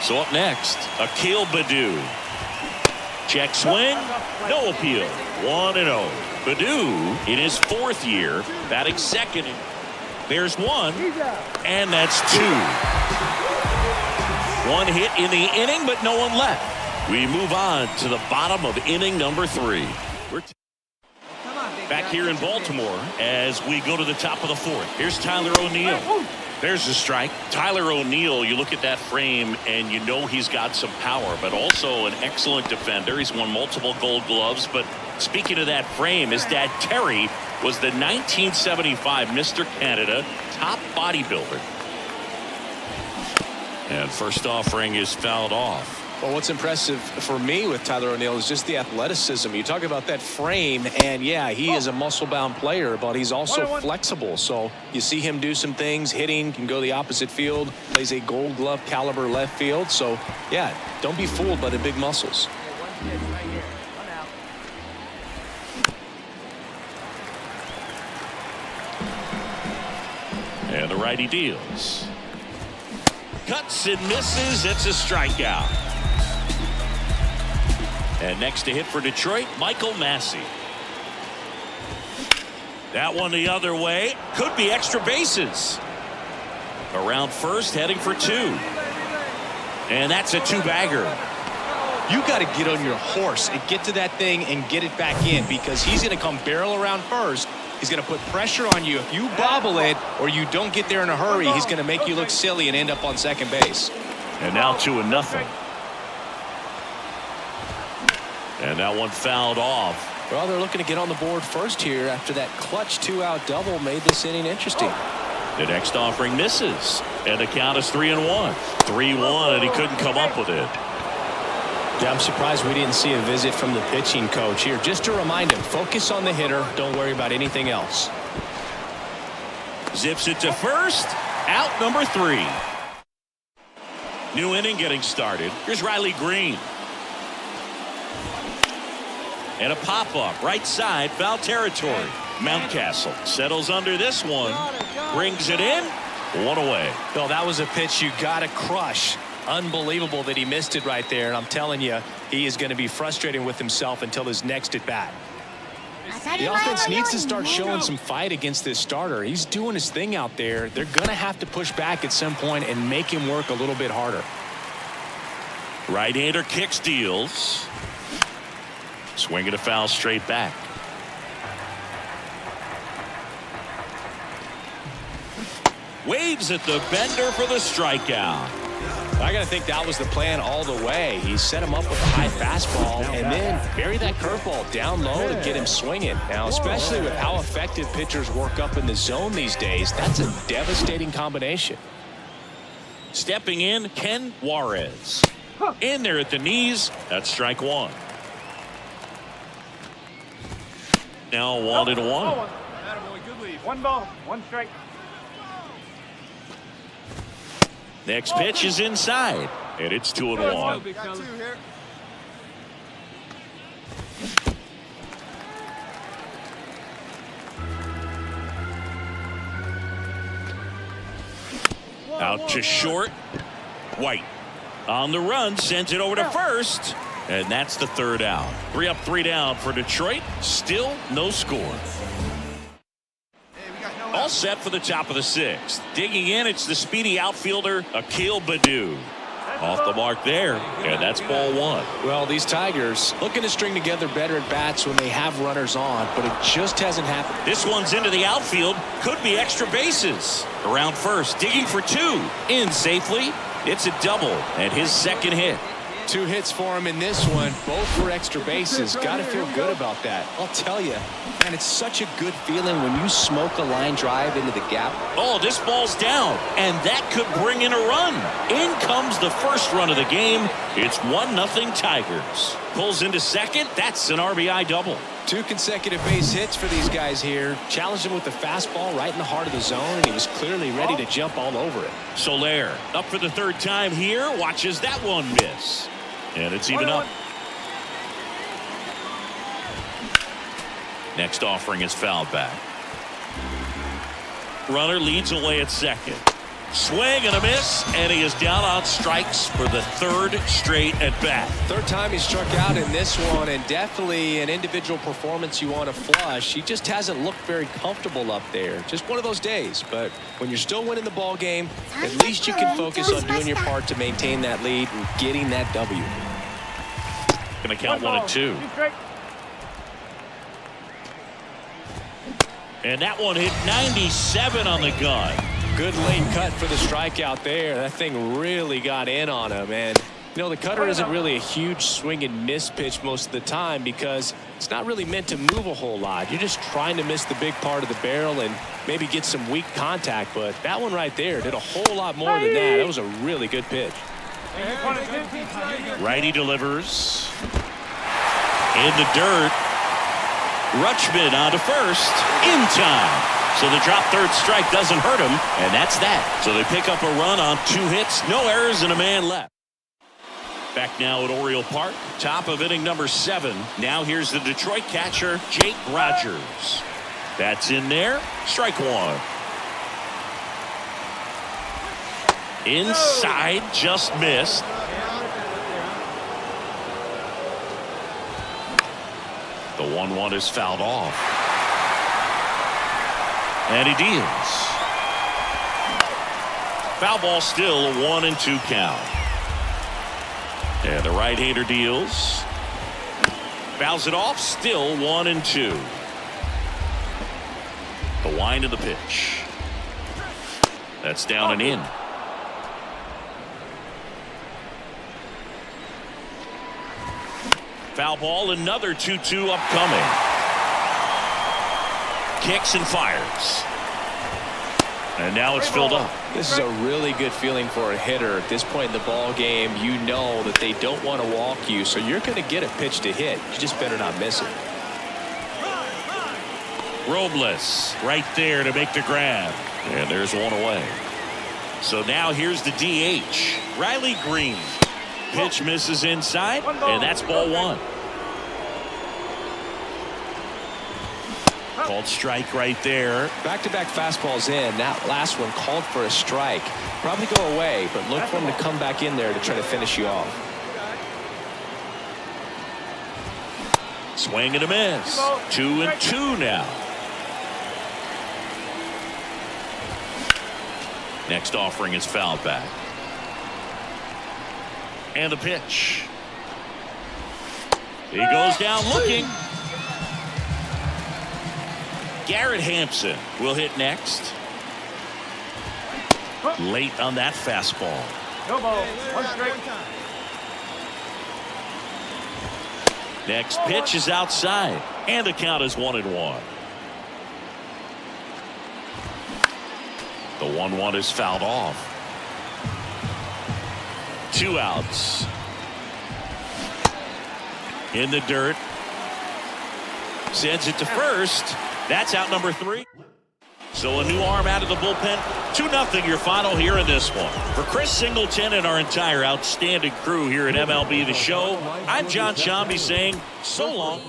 So up next, Akil Baddoo. Check swing. No appeal. 1-0. Baddoo in his 4th year, batting second. There's 1. And that's 2. 1 hit in the inning, but no one left. We move on to the bottom of inning number 3. back here in Baltimore as we go to the top of the fourth. Here's Tyler O'Neill. There's the strike. Tyler O'Neill, you look at that frame and you know he's got some power, but also an excellent defender. He's won multiple Gold Gloves. But speaking of that frame, his dad Terry was the 1975 Mr. Canada top bodybuilder. And first offering is fouled off. Well, what's impressive for me with Tyler O'Neill is just the athleticism. You talk about that frame, and yeah, he is a muscle-bound player, but he's also flexible. So you see him do some things, hitting, can go the opposite field, plays a Gold Glove caliber left field. So yeah, don't be fooled by the big muscles. And the righty deals. Cuts and misses. It's a strikeout. And next to hit for Detroit, Michael Massey. That one the other way. Could be extra bases. Around first, heading for two. And that's a two-bagger. You got to get on your horse and get to that thing and get it back in, because he's going to come barrel around first. He's going to put pressure on you. If you bobble it or you don't get there in a hurry, he's going to make you look silly and end up on second base. And now 2-0. And that one fouled off. Well, they're looking to get on the board first here after that clutch 2-out double made this inning interesting. The next offering misses, and the count is 3-1. 3-1, and he couldn't come up with it. Yeah, I'm surprised we didn't see a visit from the pitching coach here, just to remind him, focus on the hitter, don't worry about anything else. Zips it to first, out number 3. New inning getting started. Here's Riley Green. And a pop-up, right side, foul territory. Mountcastle settles under this one, brings it in, one away. Bill, that was a pitch you got to crush. Unbelievable that he missed it right there, and I'm telling you, he is going to be frustrated with himself until his next at bat. The offense needs to start showing some fight against this starter. He's doing his thing out there. They're going to have to push back at some point and make him work a little bit harder. Right-hander kicks, deals. Swinging a foul straight back. Waves at the bender for the strikeout. I got to think that was the plan all the way. He set him up with a high fastball and then bury that curveball down low to get him swinging. Now, especially with how effective pitchers work up in the zone these days, that's a devastating combination. Stepping in, Ken Juarez. In there at the knees. That's strike one. Now 1-1. Good lead. 1 ball, 1 strike. Next pitch is inside, and it's 2-1. Got 2 here. Out to short. White on the run, sends it over to first, and that's the 3rd out. 3 up, 3 down for Detroit. Still no score. All set for the top of the 6th. Digging in, it's the speedy outfielder Akil Baddoo. Off the mark there, and that's ball 1. Well, these Tigers looking to string together better at bats when they have runners on, but it just hasn't happened. This one's into the outfield. Could be extra bases. Around first, digging for 2. In safely. It's a double, and his 2nd hit. 2 hits for him in this one, both for extra bases. Got to feel good about that. I'll tell you, man, it's such a good feeling when you smoke a line drive into the gap. Oh, this ball's down, and that could bring in a run. In comes the first run of the game. It's 1-0 Tigers. Pulls into second. That's an RBI double. 2 consecutive base hits for these guys here. Challenged him with the fastball right in the heart of the zone, and he was clearly ready to jump all over it. Soler up for the 3rd time here. Watches that one miss. And it's even up. Next offering is fouled back. Runner leads away at second. Swing and a miss, and he is down on strikes for the 3rd straight at bat. 3rd time he struck out in this one, and definitely an individual performance you want to flush. He just hasn't looked very comfortable up there. Just one of those days, but when you're still winning the ball game, at least you can focus on doing your part to maintain that lead and getting that W. Gonna count 1 and 2. And that one hit 97 on the gun. Good late cut for the strikeout there. That thing really got in on him. And, you know, the cutter isn't really a huge swing and miss pitch most of the time because it's not really meant to move a whole lot. You're just trying to miss the big part of the barrel and maybe get some weak contact. But that one right there did a whole lot more than that. That was a really good pitch. Righty delivers. In the dirt. Rutschman on to first. In time. So the drop third strike doesn't hurt him. And that's that. So they pick up a run on 2 hits. No errors and a man left. Back now at Oriole Park. Top of inning number 7. Now here's the Detroit catcher, Jake Rogers. That's in there. Strike 1. Inside, just missed. The 1-1 is fouled off. And he deals. Foul ball still a 1-2 count. And the right-hander deals. Fouls it off, still 1-2. The wind of the pitch. That's down and in. Foul ball, another 2-2 upcoming. Kicks and fires. And now it's filled up. This is a really good feeling for a hitter at this point in the ball game. You know that they don't want to walk you, so you're going to get a pitch to hit. You just better not miss it. Robles right there to make the grab. And there's one away. So now here's the DH, Riley Green. Pitch misses inside, and that's ball 1. Called strike right there. Back-to-back fastballs in. That last one called for a strike. Probably go away, but look for him to come back in there to try to finish you off. Swing and a miss. 2-2 now. Next offering is fouled back. And the pitch. He goes down looking. Garrett Hampson will hit next. Late on that fastball. No ball. 1 strike. Next pitch is outside. And the count is 1-1. The 1-1 is fouled off. 2 outs. In the dirt. Sends it to first. That's out number 3. So a new arm out of the bullpen. 2-0 your final here in this one. For Chris Singleton and our entire outstanding crew here at MLB The Show, I'm John Shambi saying so long.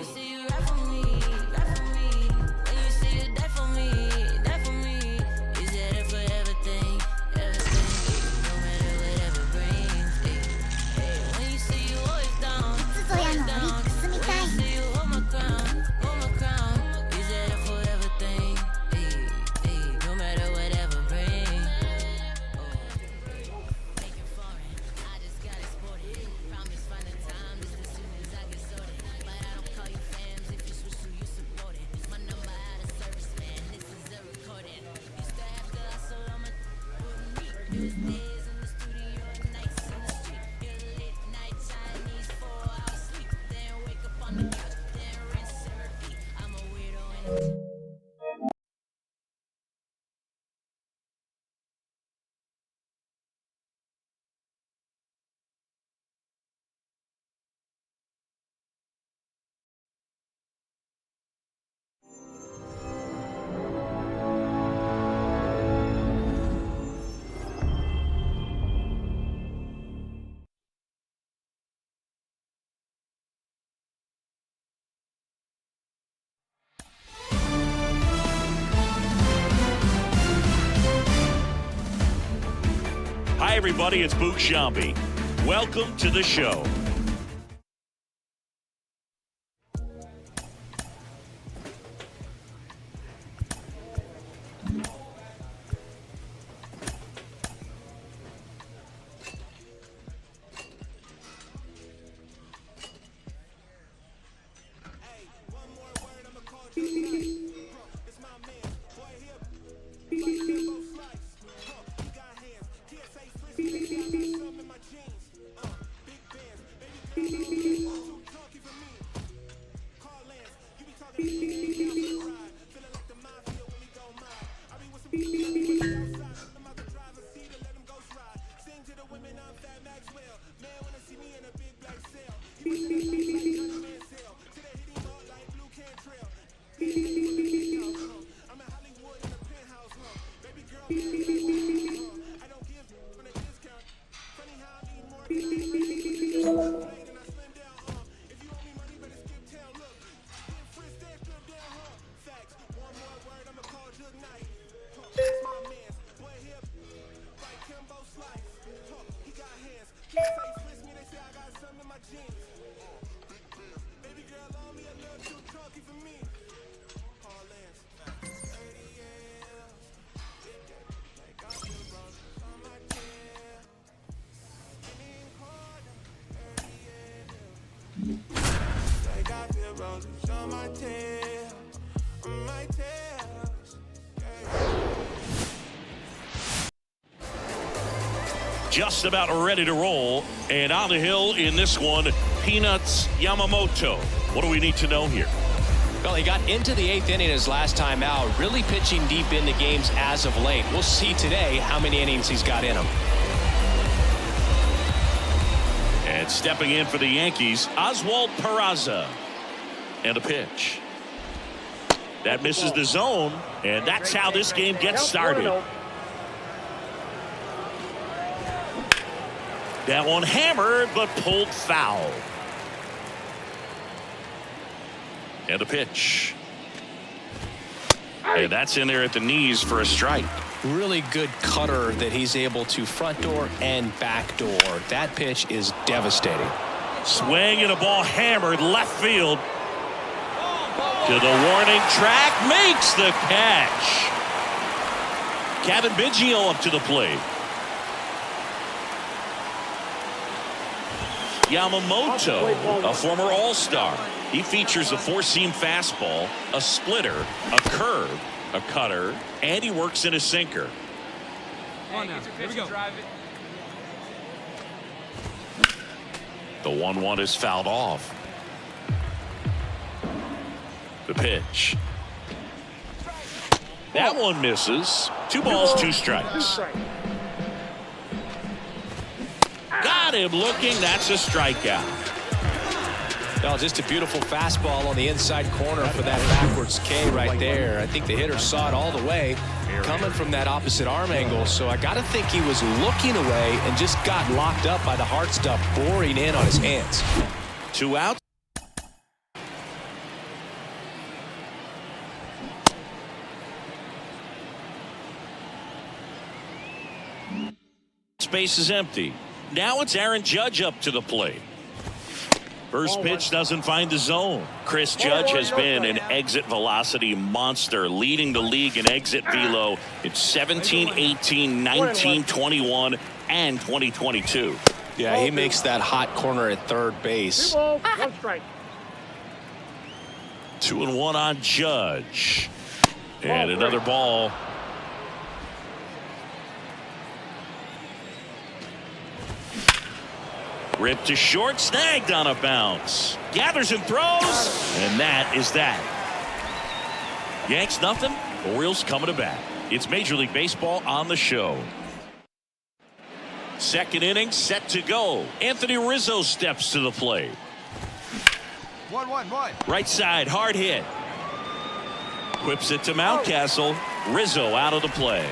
Hi, everybody. It's Boog Shambi. Welcome to the show. Just about ready to roll, and on the hill in this one, Peanuts Yamamoto. What do we need to know here? Well, he got into the 8th inning his last time out, really pitching deep into games as of late. We'll see today how many innings he's got in him. And stepping in for the Yankees, Oswald Peraza. And a pitch. That misses the zone, and that's how this game gets started. That one hammered, but pulled foul. And a pitch. And that's in there at the knees for a strike. Really good cutter that he's able to front door and back door. That pitch is devastating. Swing and a ball hammered left field. To the warning track, makes the catch. Kevin Biggio up to the plate. Yamamoto, a former All-Star. He features a four-seam fastball, a splitter, a curve, a cutter, and he works in a sinker. Here we go. The 1-1 is fouled off. The pitch. That one misses. 2 balls, 2 strikes. Got him looking. That's a strikeout. Well, just a beautiful fastball on the inside corner for that backwards K right there. I think the hitter saw it all the way coming from that opposite arm angle. So I got to think he was looking away and just got locked up by the hard stuff boring in on his hands. 2 outs. Space is empty. Now it's Aaron Judge up to the plate. First pitch doesn't find the zone. Chris Judge has been an exit velocity monster, leading the league in exit velo in 17, 18, 19, 21, and 2022. Yeah, he makes that hot corner at third base. 2-1 on Judge. And another ball. Ripped to short, snagged on a bounce. Gathers and throws, and that is that. Yanks nothing, Orioles coming to bat. It's Major League Baseball on the show. Second inning set to go. Anthony Rizzo steps to the plate. 1-1. Right side, hard hit. Whips it to Mountcastle. Rizzo out of the play.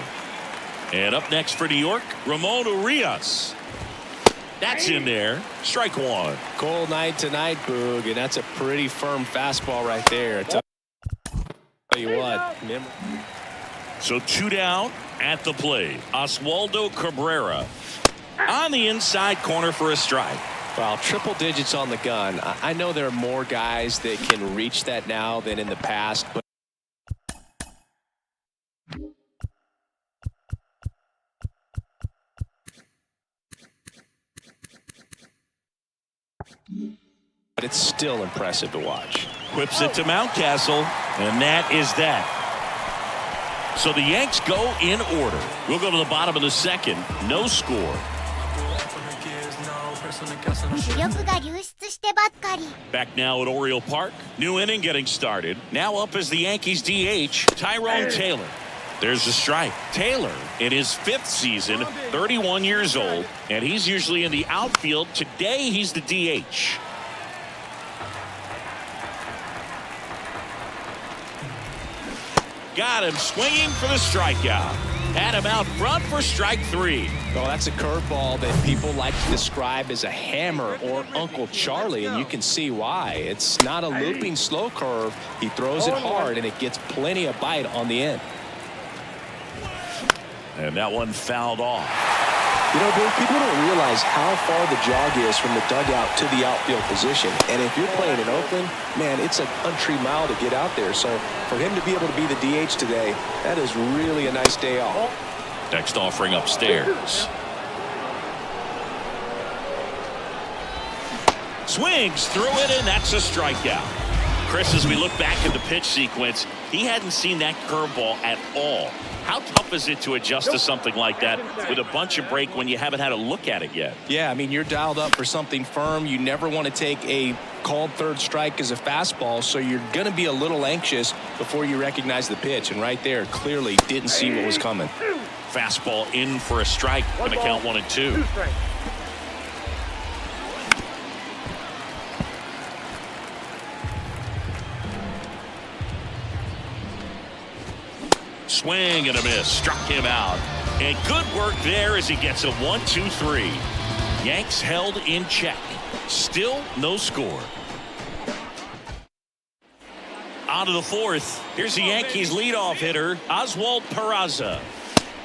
And up next for New York, Ramon Urias. That's in there. Strike 1. Cold night tonight, Boog, and that's a pretty firm fastball right there. Tell you what. So 2 down at the plate. Oswaldo Cabrera on the inside corner for a strike. Well, triple digits on the gun. I know there are more guys that can reach that now than in the past, but it's still impressive to watch. Whips it to Mountcastle, and that is that. So the Yanks go in order. We'll go to the bottom of the second. No score. Back now at Oriole Park. New inning getting started. Now up as the Yankees DH, Tyrone Taylor. There's a strike. Taylor in his 5th season, 31 years old, and he's usually in the outfield. Today he's the DH. Got him swinging for the strikeout. Had him out front for strike 3. Well, that's a curveball that people like to describe as a hammer or Uncle Charlie, and you can see why. It's not a looping slow curve. He throws it hard, and it gets plenty of bite on the end. And that one fouled off. You know, Bill, people don't realize how far the jog is from the dugout to the outfield position. And if you're playing in Oakland, man, it's a country mile to get out there. So for him to be able to be the DH today, that is really a nice day off. Next offering upstairs. Swings through it, and that's a strikeout. Chris, as we look back at the pitch sequence, he hadn't seen that curveball at all. How tough is it to adjust to something like that with a bunch of break when you haven't had a look at it yet? Yeah, I mean, you're dialed up for something firm. You never want to take a called third strike as a fastball, so you're going to be a little anxious before you recognize the pitch. And right there, clearly didn't see what was coming. Fastball in for a strike. Going to count 1-2. Swing and a miss. Struck him out. And good work there as he gets a 1-2-3. Yanks held in check. Still no score. On to the 4th. Here's the Yankees leadoff hitter, Oswald Peraza.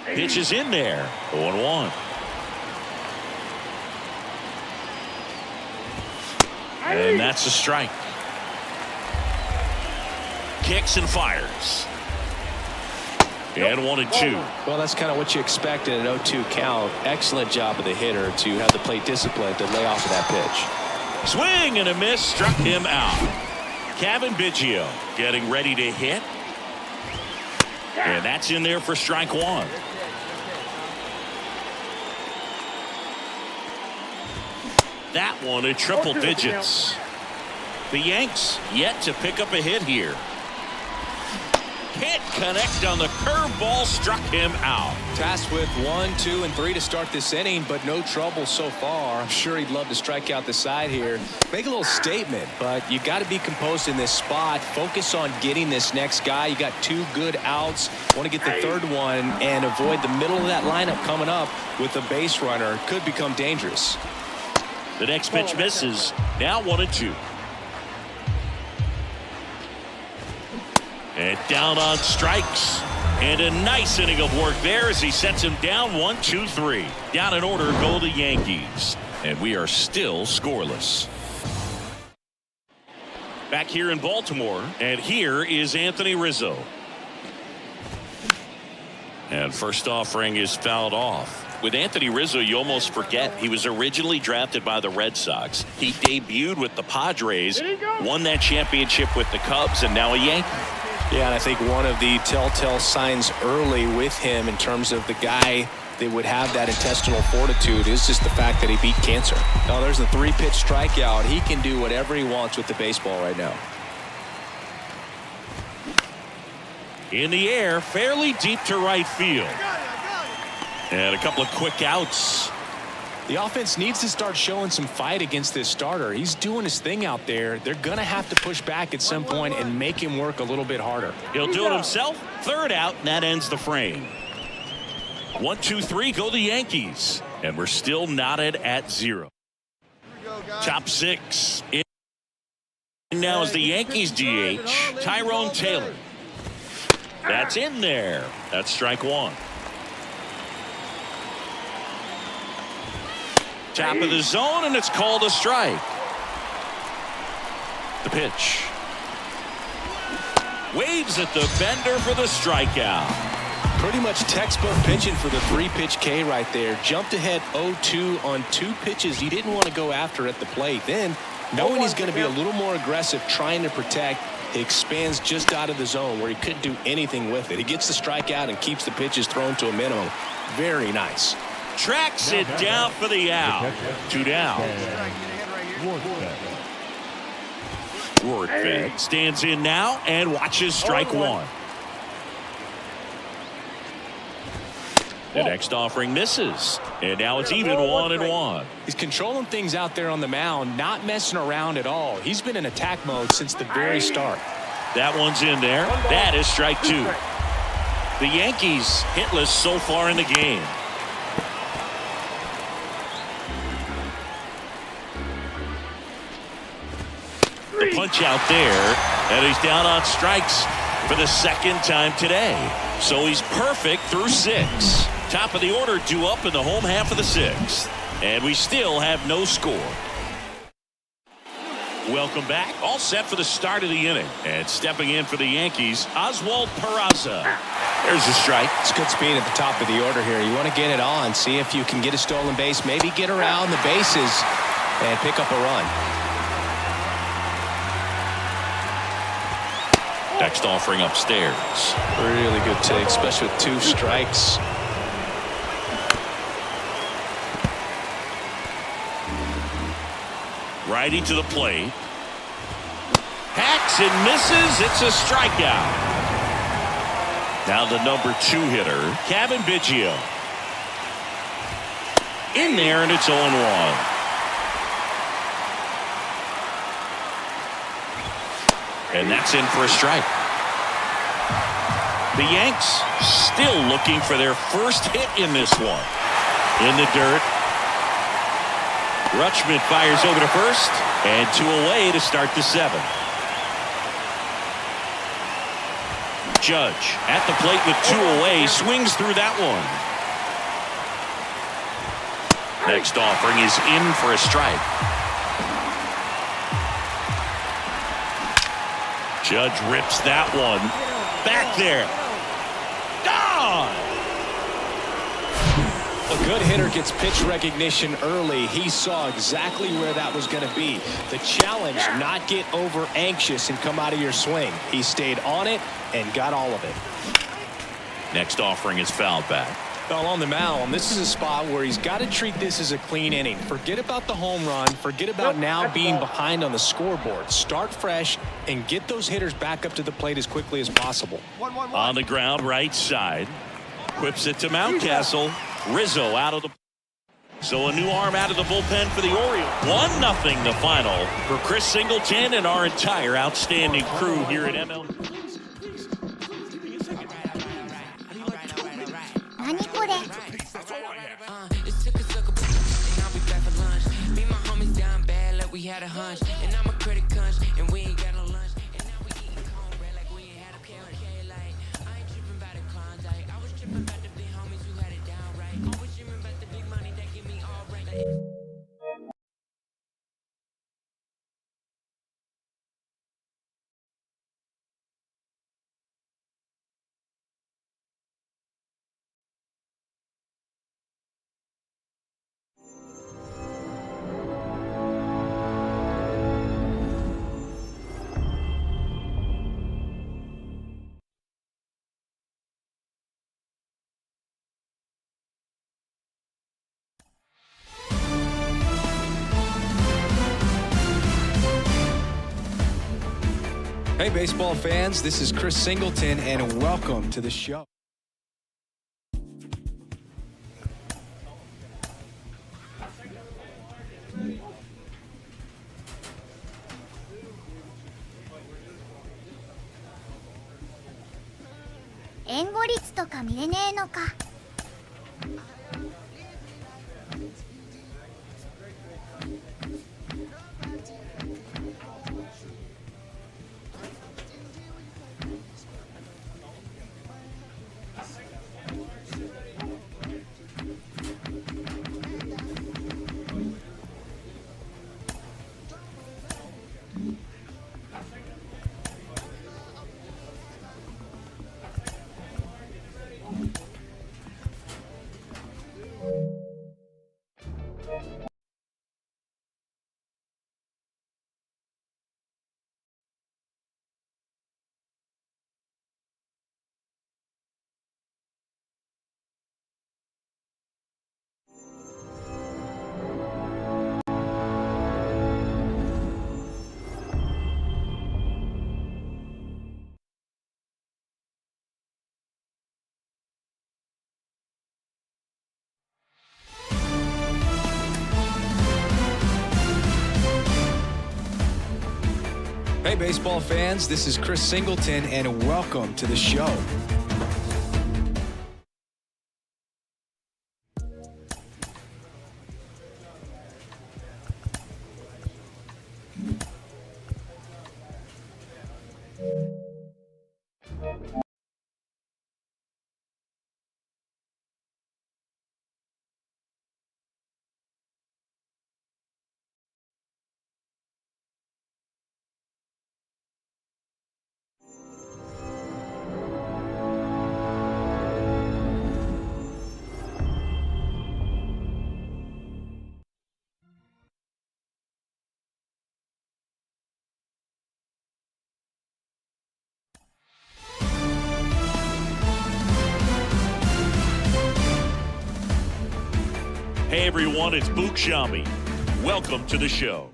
Pitch is in there. 0-1. And that's a strike. Kicks and fires. And 1-2. Well, that's kind of what you expect in an 0-2 count. Excellent job of the hitter to have the plate discipline to lay off of that pitch. Swing and a miss. Struck him out. Kevin Biggio getting ready to hit. And that's in there for strike 1. That one at triple digits. The Yanks yet to pick up a hit here. Can't connect on the curveball. Struck him out. Tasked with 1, 2, and 3 to start this inning, but no trouble so far. I'm sure he'd love to strike out the side here. Make a little statement, but you got to be composed in this spot. Focus on getting this next guy. You got 2 good outs. Want to get the 3rd one and avoid the middle of that lineup coming up with a base runner. Could become dangerous. The next pitch misses. Now 1-2. And down on strikes. And a nice inning of work there as he sets him down 1-2-3. Down in order go the Yankees. And we are still scoreless. Back here in Baltimore. And here is Anthony Rizzo. And first offering is fouled off. With Anthony Rizzo, you almost forget he was originally drafted by the Red Sox. He debuted with the Padres, won that championship with the Cubs, and now a Yankee. Yeah, and I think one of the telltale signs early with him in terms of the guy that would have that intestinal fortitude is just the fact that he beat cancer. Now, there's the 3-pitch strikeout. He can do whatever he wants with the baseball right now. In the air, fairly deep to right field. And a couple of quick outs. The offense needs to start showing some fight against this starter. He's doing his thing out there. They're going to have to push back at some point and make him work a little bit harder. He'll do it himself. 3rd out, and that ends the frame. 1-2-3 go the Yankees. And we're still knotted at 0. Top 6. In now is the Yankees DH, Tyrone Taylor. That's in there. That's strike 1. Top of the zone, and it's called a strike. The pitch. Waves at the bender for the strikeout. Pretty much textbook pitching for the 3-pitch K right there. Jumped ahead 0-2 on 2 pitches he didn't want to go after at the plate. Then, knowing he's going to be a little more aggressive trying to protect, he expands just out of the zone where he couldn't do anything with it. He gets the strikeout and keeps the pitches thrown to a minimum. Very nice. Tracks it down for the out. 2 down. Rortvedt stands in now and watches strike 1. The next offering misses. And now it's even 1-1. He's controlling things out there on the mound, not messing around at all. He's been in attack mode since the very start. That one's in there. That is strike two. The Yankees hitless so far in the game. The punch out there, and he's down on strikes for the second time today. So he's perfect through 6. Top of the order due up in the home half of the 6th. And we still have no score. Welcome back. All set for the start of the inning. And stepping in for the Yankees, Oswald Peraza. There's a strike. It's good speed at the top of the order here. You want to get it on, see if you can get a stolen base, maybe get around the bases and pick up a run. Next offering upstairs. Really good take, especially with 2 strikes. Righty to the plate. Hacks and misses. It's a strikeout. Now the number 2 hitter, Kevin Biggio. In there, and it's 0-1. And that's in for a strike. The Yanks still looking for their first hit in this one. In the dirt. Rutschman fires over to first, and 2 away to start the 7th. Judge at the plate with 2 away, swings through that one. Next offering is in for a strike. Judge rips that one back there. Gone! A good hitter gets pitch recognition early. He saw exactly where that was going to be. The challenge, not get over anxious and come out of your swing. He stayed on it and got all of it. Next offering is fouled back. Well, on the mound, this is a spot where he's got to treat this as a clean inning. Forget about the home run. Forget about now being behind on the scoreboard. Start fresh and get those hitters back up to the plate as quickly as possible. On the ground, right side. Whips it to Mountcastle. Rizzo out of the... So a new arm out of the bullpen for the Orioles. 1-0 the final for Chris Singleton and our entire outstanding crew here at MLB. 何これ Hey, baseball fans, this is Chris Singleton, and welcome to the show.援護率とか見れねえのか。Hey, baseball fans, this is Chris Singleton, and welcome to the show. Hey everyone, it's VOICEVOX. Welcome to the show.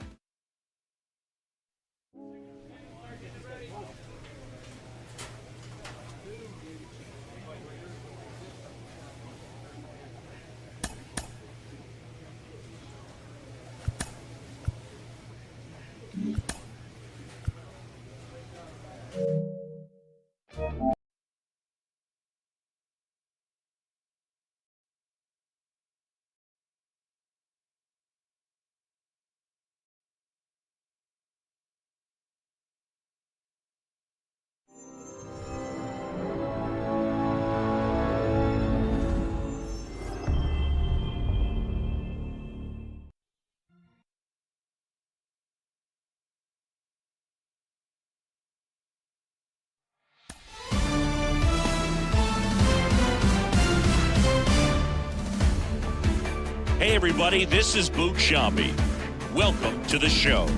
Hey everybody, this is VOICEVOX. Welcome to the show.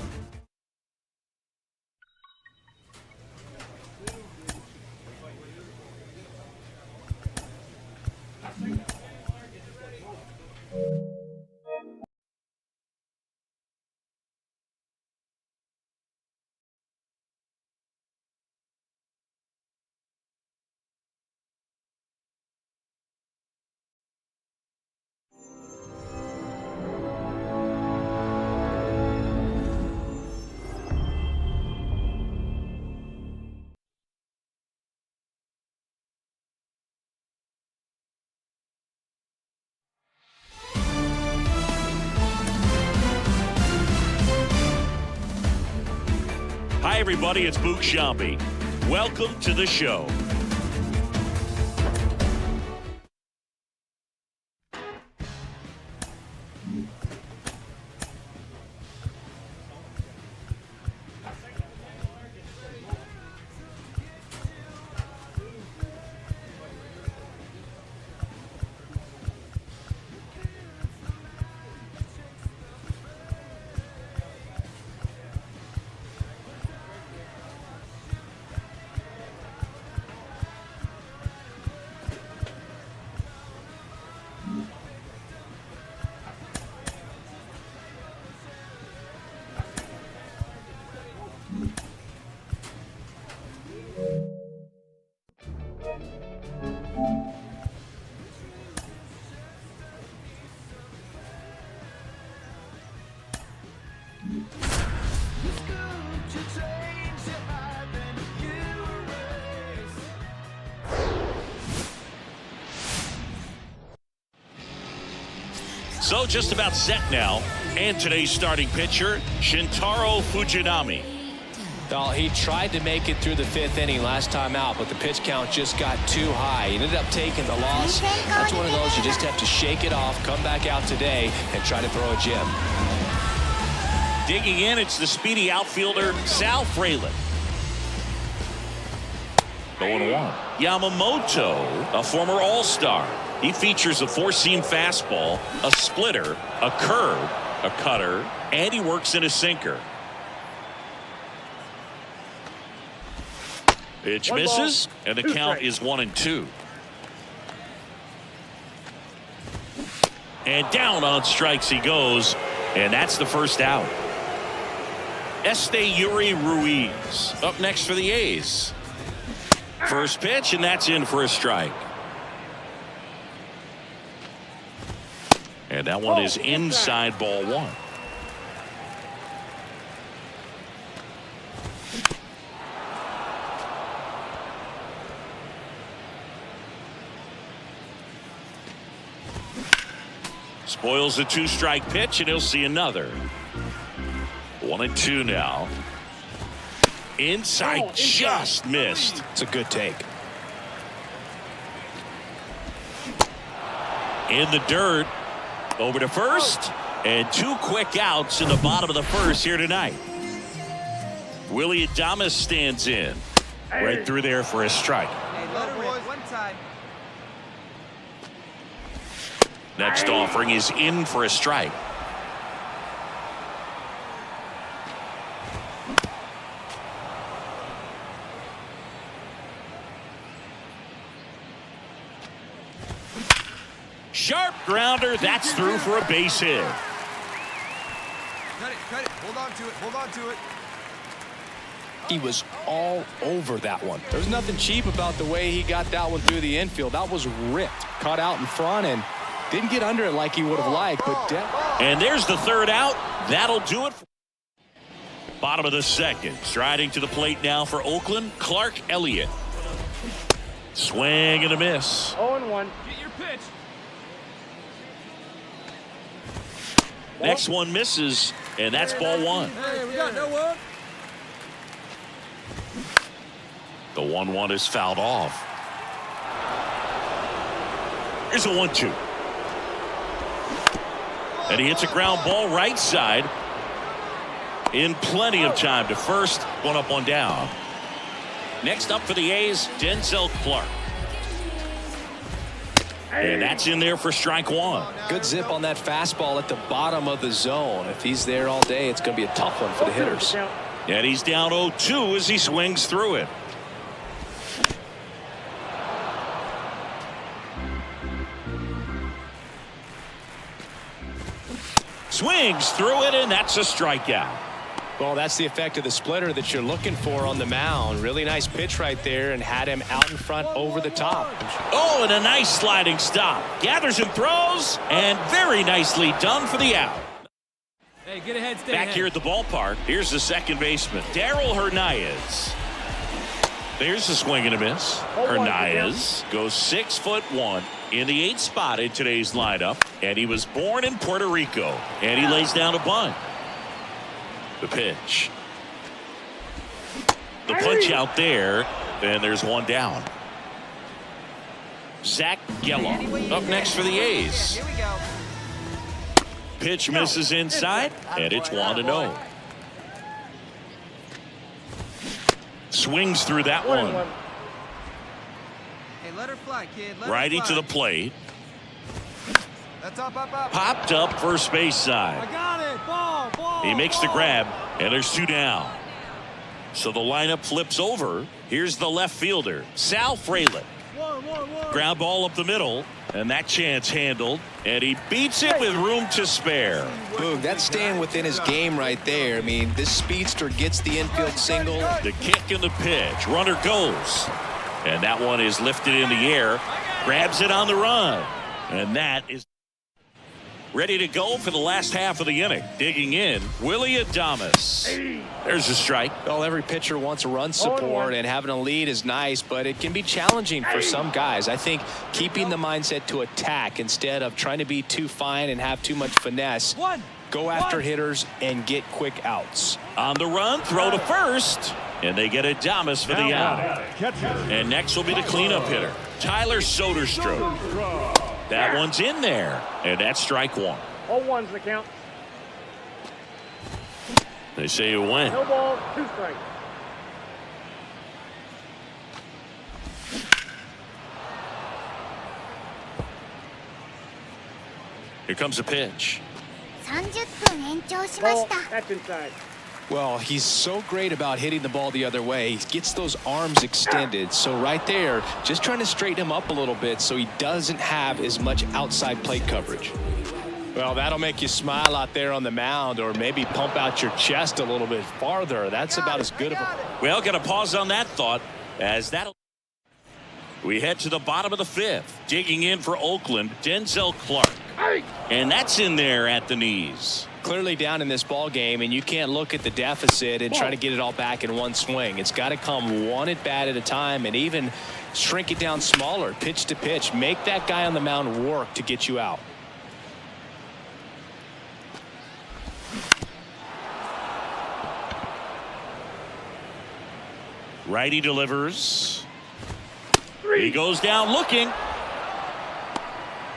Hi everybody, it's VOICEVOX. Welcome to the show. So just about set now, and today's starting pitcher, Shintaro Fujinami. Well, he tried to make it through the 5th inning last time out, but the pitch count just got too high. He ended up taking the loss. That's one of those you just have to shake it off, come back out today, and try to throw a gem. Digging in, it's the speedy outfielder, Sal Fralin. 0-1. Yamamoto, a former All-Star. He features a four-seam fastball, a splitter, a curve, a cutter, and he works in a sinker. Pitch misses, and the count is 1-2. And down on strikes he goes, and that's the first out. Yuri Ruiz up next for the A's. First pitch, and that's in for a strike. And that one is inside ball one. Spoils the 2-strike pitch, and he'll see another. 1-2 now. Inside, just missed. It's a good take. In the dirt. Over to first. And 2 quick outs in the bottom of the first here tonight. Willie Adames stands in. Right through there for a strike. Next offering is in for a strike. Sharp grounder. That's through for a base hit. Cut it. Hold on to it. Hold on to it. He was all over that one. There's nothing cheap about the way he got that one through the infield. That was ripped. Caught out in front and didn't get under it like he would have liked. But and there's the third out. That'll do it. Bottom of the second. Striding to the plate now for Oakland, Clark Elliott. Swing and a miss. 0-1. Get your pitch. Next one misses, and that's ball 1. Hey, we got no one. The 1-1 is fouled off. Here's a 1-2. And he hits a ground ball right side. In plenty of time to first. 1 up, 1 down. Next up for the A's, Denzel Clark. And that's in there for strike 1. Good zip on that fastball at the bottom of the zone. If he's there all day, it's going to be a tough one for the hitters. And he's down 0-2 as he swings through it. Swings through it, and that's a strikeout. Well, that's the effect of the splitter that you're looking for on the mound. Really nice pitch right there and had him out in front over the top. Oh, and a nice sliding stop. Gathers and throws, and very nicely done for the out. Hey, get ahead, stay Back ahead. here at the ballpark, here's the second baseman, Darryl Hernandez. There's the swing and a miss. Hernandez goes 6'1" in the 8th spot in today's lineup, and he was born in Puerto Rico, and he lays down a bunt. The pitch. The punch out there, and there's 1 down. Zach Geloff up next for the A's. Here we go. Pitch misses inside, and it's 1-0. Swings through that one. Hey, let her fly, kid. Let Righty her to fly. the plate. That's up. Popped up first base side. I got it. Ball. He makes the grab, and there's 2 down. So the lineup flips over. Here's the left fielder, Sal Frelick. Ground ball up the middle, and that chance handled, and he beats it with room to spare. Boog, that's staying within his game right there. I mean, this speedster gets the infield single. The kick and the pitch. Runner goes. And that one is lifted in the air. Grabs it on the run. And that is ready to go for the last half of the inning. Digging in, Willie Adames. There's a strike. Well, every pitcher wants a run support, and having a lead is nice, but it can be challenging for some guys. I think keeping the mindset to attack instead of trying to be too fine and have too much finesse. Go after hitters and get quick outs. On the run, throw to first, and they get Adames for the out. And next will be the cleanup hitter, Tyler Soderstrom. That one's in there, and that's strike 1. 0-1's the count. They say it went. No ball, 2 strikes. Here comes a pitch. 30分延長しました。 That's inside. Well, he's so great about hitting the ball the other way. He gets those arms extended. So right there, just trying to straighten him up a little bit so he doesn't have as much outside plate coverage. Well, that'll make you smile out there on the mound, or maybe pump out your chest a little bit farther. That's about as good of a... Well, got to pause on that thought, as that'll... We head to the bottom of the 5th. Digging in for Oakland, Denzel Clark. And that's in there at the knees. Clearly down in this ball game, and you can't look at the deficit and try to get it all back in one swing. It's got to come one at bat at a time, and even shrink it down smaller, pitch to pitch. Make that guy on the mound work to get you out. Righty delivers. He goes down looking.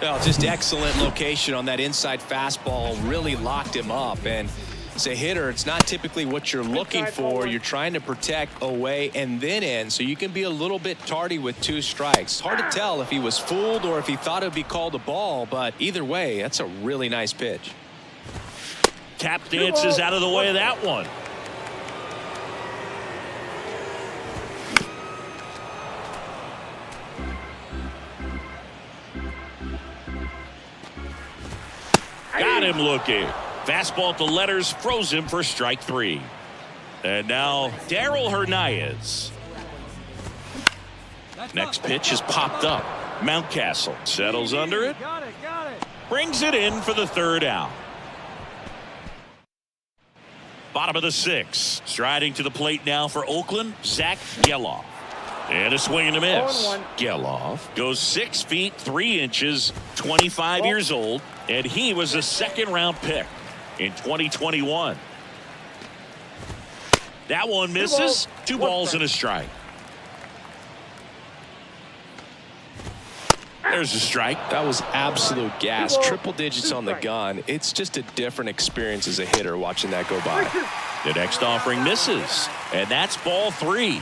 Oh, just excellent location on that inside fastball. Really locked him up. And as a hitter, it's not typically what you're looking for. You're trying to protect away and then in, so you can be a little bit tardy with 2 strikes. Hard to tell if he was fooled or if he thought it would be called a ball, but either way, that's a really nice pitch. Tap dances out of the way of that one. Got him looking. Fastball to letters, froze him for strike 3. And now Darryl Hernandez. Next pitch is popped up. Mountcastle settles under it. Brings it in for the 3rd out. Bottom of the 6th. Striding to the plate now for Oakland, Zach Geloff. And a swing and a miss. Geloff goes 6 feet 3 inches, 25 years old, and he was a 2nd-round pick in 2021. That one misses. 2 balls and a strike. There's a strike. That was absolute gas. Triple digits on the gun. It's just a different experience as a hitter watching that go by. The next offering misses, and that's ball 3.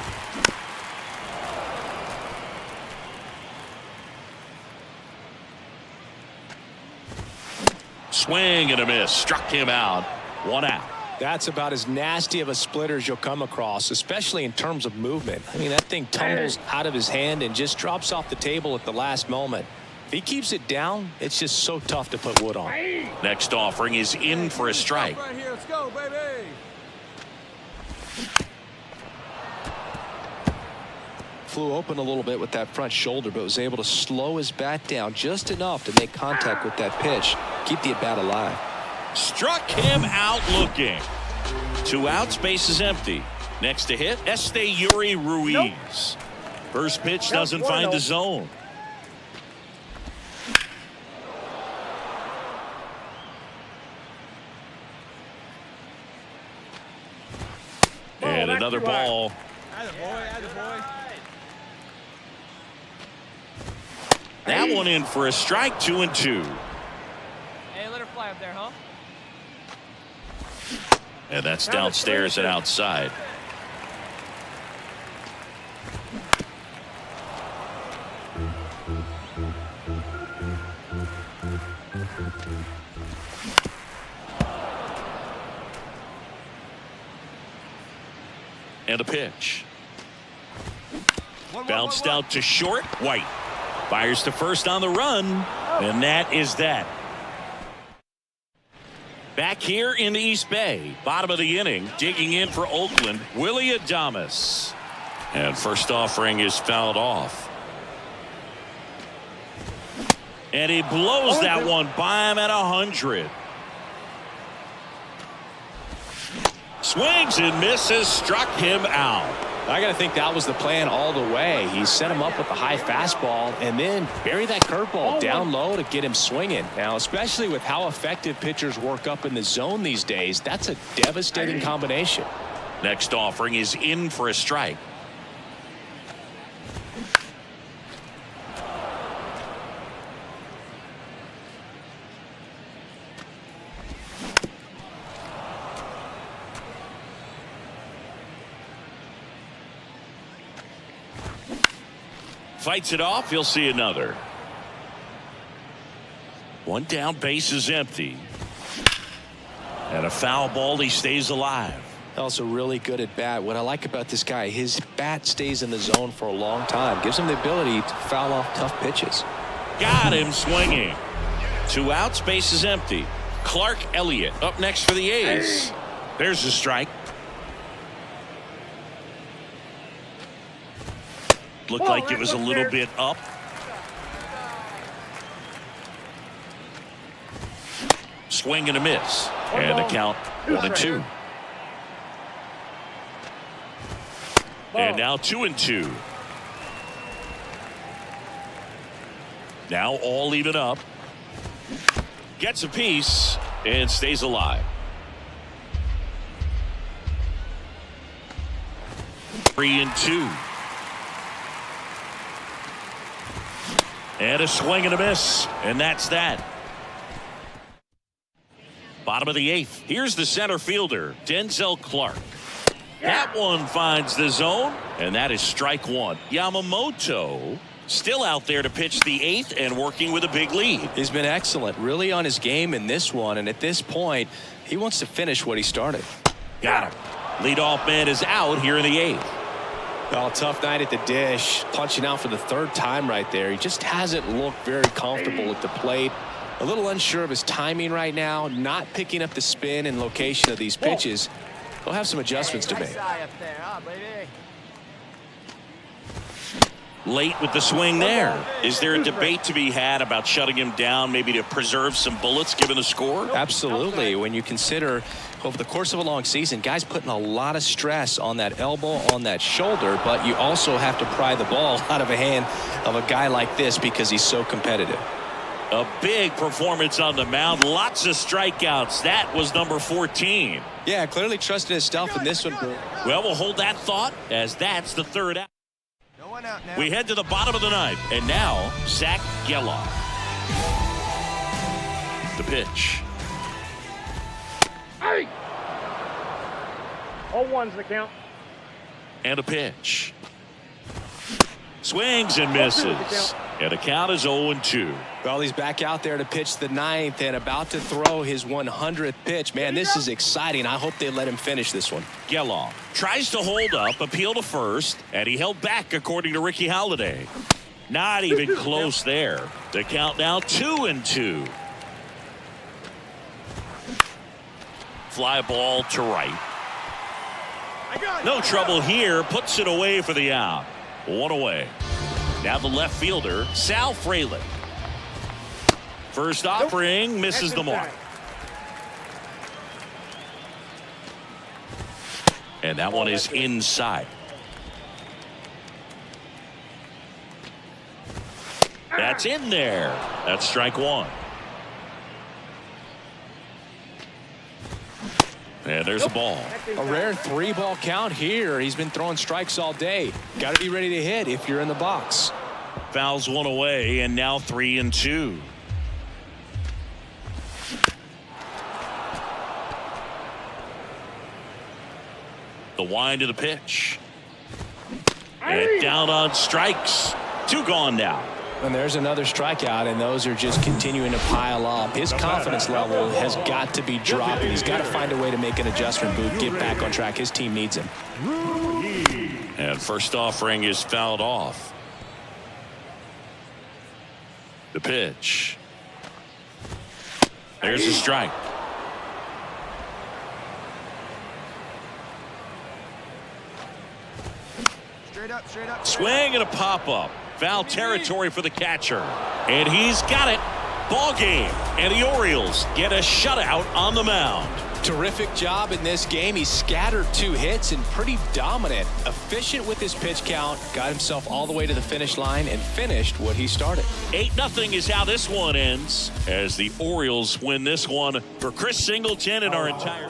Swing and a miss. Struck him out. 1 out. That's about as nasty of a splitter as you'll come across, especially in terms of movement. I mean, that thing tumbles out of his hand and just drops off the table at the last moment. If he keeps it down, it's just so tough to put wood on. Next offering is in for a strike. Right here, let's go, baby. Flew open a little bit with that front shoulder, but was able to slow his bat down just enough to make contact with that pitch, keep the at-bat alive. Struck him out looking. 2 outs, base is empty. Next to hit, Yuri Ruiz. First pitch doesn't find the zone. And another ball. That one in for a strike. 2-2. Hey, let her fly up there, huh? And that's downstairs and outside. And a pitch. Bounced out to short. White fires to first on the run, and that is that. Back here in the East Bay, bottom of the inning, digging in for Oakland, Willie Adames. And first offering is fouled off. And he blows that one by him at 100. Swings and misses, struck him out. I got to think that was the plan all the way. He set him up with a high fastball and then bury that curveball down low to get him swinging. Now, especially with how effective pitchers work up in the zone these days, that's a devastating combination. Next offering is in for a strike. Fights it off. He'll see another. 1 down, base is empty. And a foul ball. He stays alive. Also really good at bat. What I like about this guy, his bat stays in the zone for a long time. Gives him the ability to foul off tough pitches. Got him swinging. 2 outs, base is empty. Clark Elliott up next for the A's. There's a strike. Looked like it was a little bit up. Swing and a miss. And the count 1-2. And now 2-2. Now all even up. Gets a piece and stays alive. 3-2. And a swing and a miss, and that's that. Bottom of the 8th. Here's the center fielder, Denzel Clark. That one finds the zone, and that is strike one. Yamamoto still out there to pitch the 8th and working with a big lead. He's been excellent, really on his game in this one, and at this point, he wants to finish what he started. Got him. Leadoff man is out here in the 8th. Well, tough night at the dish, punching out for the 3rd time right there. He just hasn't looked very comfortable at the plate. A little unsure of his timing right now, not picking up the spin and location of these pitches. He'll have some adjustments to make. Late with the swing there. Is there a debate to be had about shutting him down, maybe to preserve some bullets given the score? Absolutely. When you consider over the course of a long season, guys putting a lot of stress on that elbow, on that shoulder, but you also have to pry the ball out of a hand of a guy like this because he's so competitive. A big performance on the mound. Lots of strikeouts. That was number 14. Yeah, clearly trusted his stuff in this one. Well, we'll hold that thought as that's the 3rd out. No one out now. We head to the bottom of the 9th. And now, Zach Geloff. The pitch. Hey! 0-1's the count. And a pitch. Swings and misses. And the count is 0-2. Well, he's back out there to pitch the 9th and about to throw his 100th pitch. Man, this is exciting. I hope they let him finish this one. Geloff tries to hold up, appeal to first, and he held back according to Ricky Holiday. Not even close there. The count now 2-2. Fly ball to right. No trouble here. Puts it away for the out. One away. Now the left fielder, Sal Frelick. First offering, misses the mark. And that one is inside. That's in there. That's strike one. And there's the ball. A rare 3-ball count here. He's been throwing strikes all day. Got to be ready to hit if you're in the box. Fouls one away, and now 3-2. The wind of the pitch. And down on strikes. 2 gone now. And there's another strikeout, and those are just continuing to pile up. His confidence level has got to be dropping. He's got to find a way to make an adjustment, Booth, get back on track. His team needs him. And first offering is fouled off. The pitch. There's a strike. Straight up, straight up. Swing and a pop-up. Foul territory for the catcher. And he's got it. Ball game. And the Orioles get a shutout on the mound. Terrific job in this game. He scattered 2 hits and pretty dominant. Efficient with his pitch count. Got himself all the way to the finish line and finished what he started. 8-0 is how this one ends as the Orioles win this one. For Chris Singleton and our entire...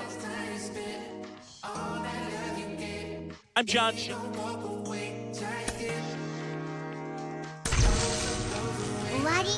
I'm John.終わり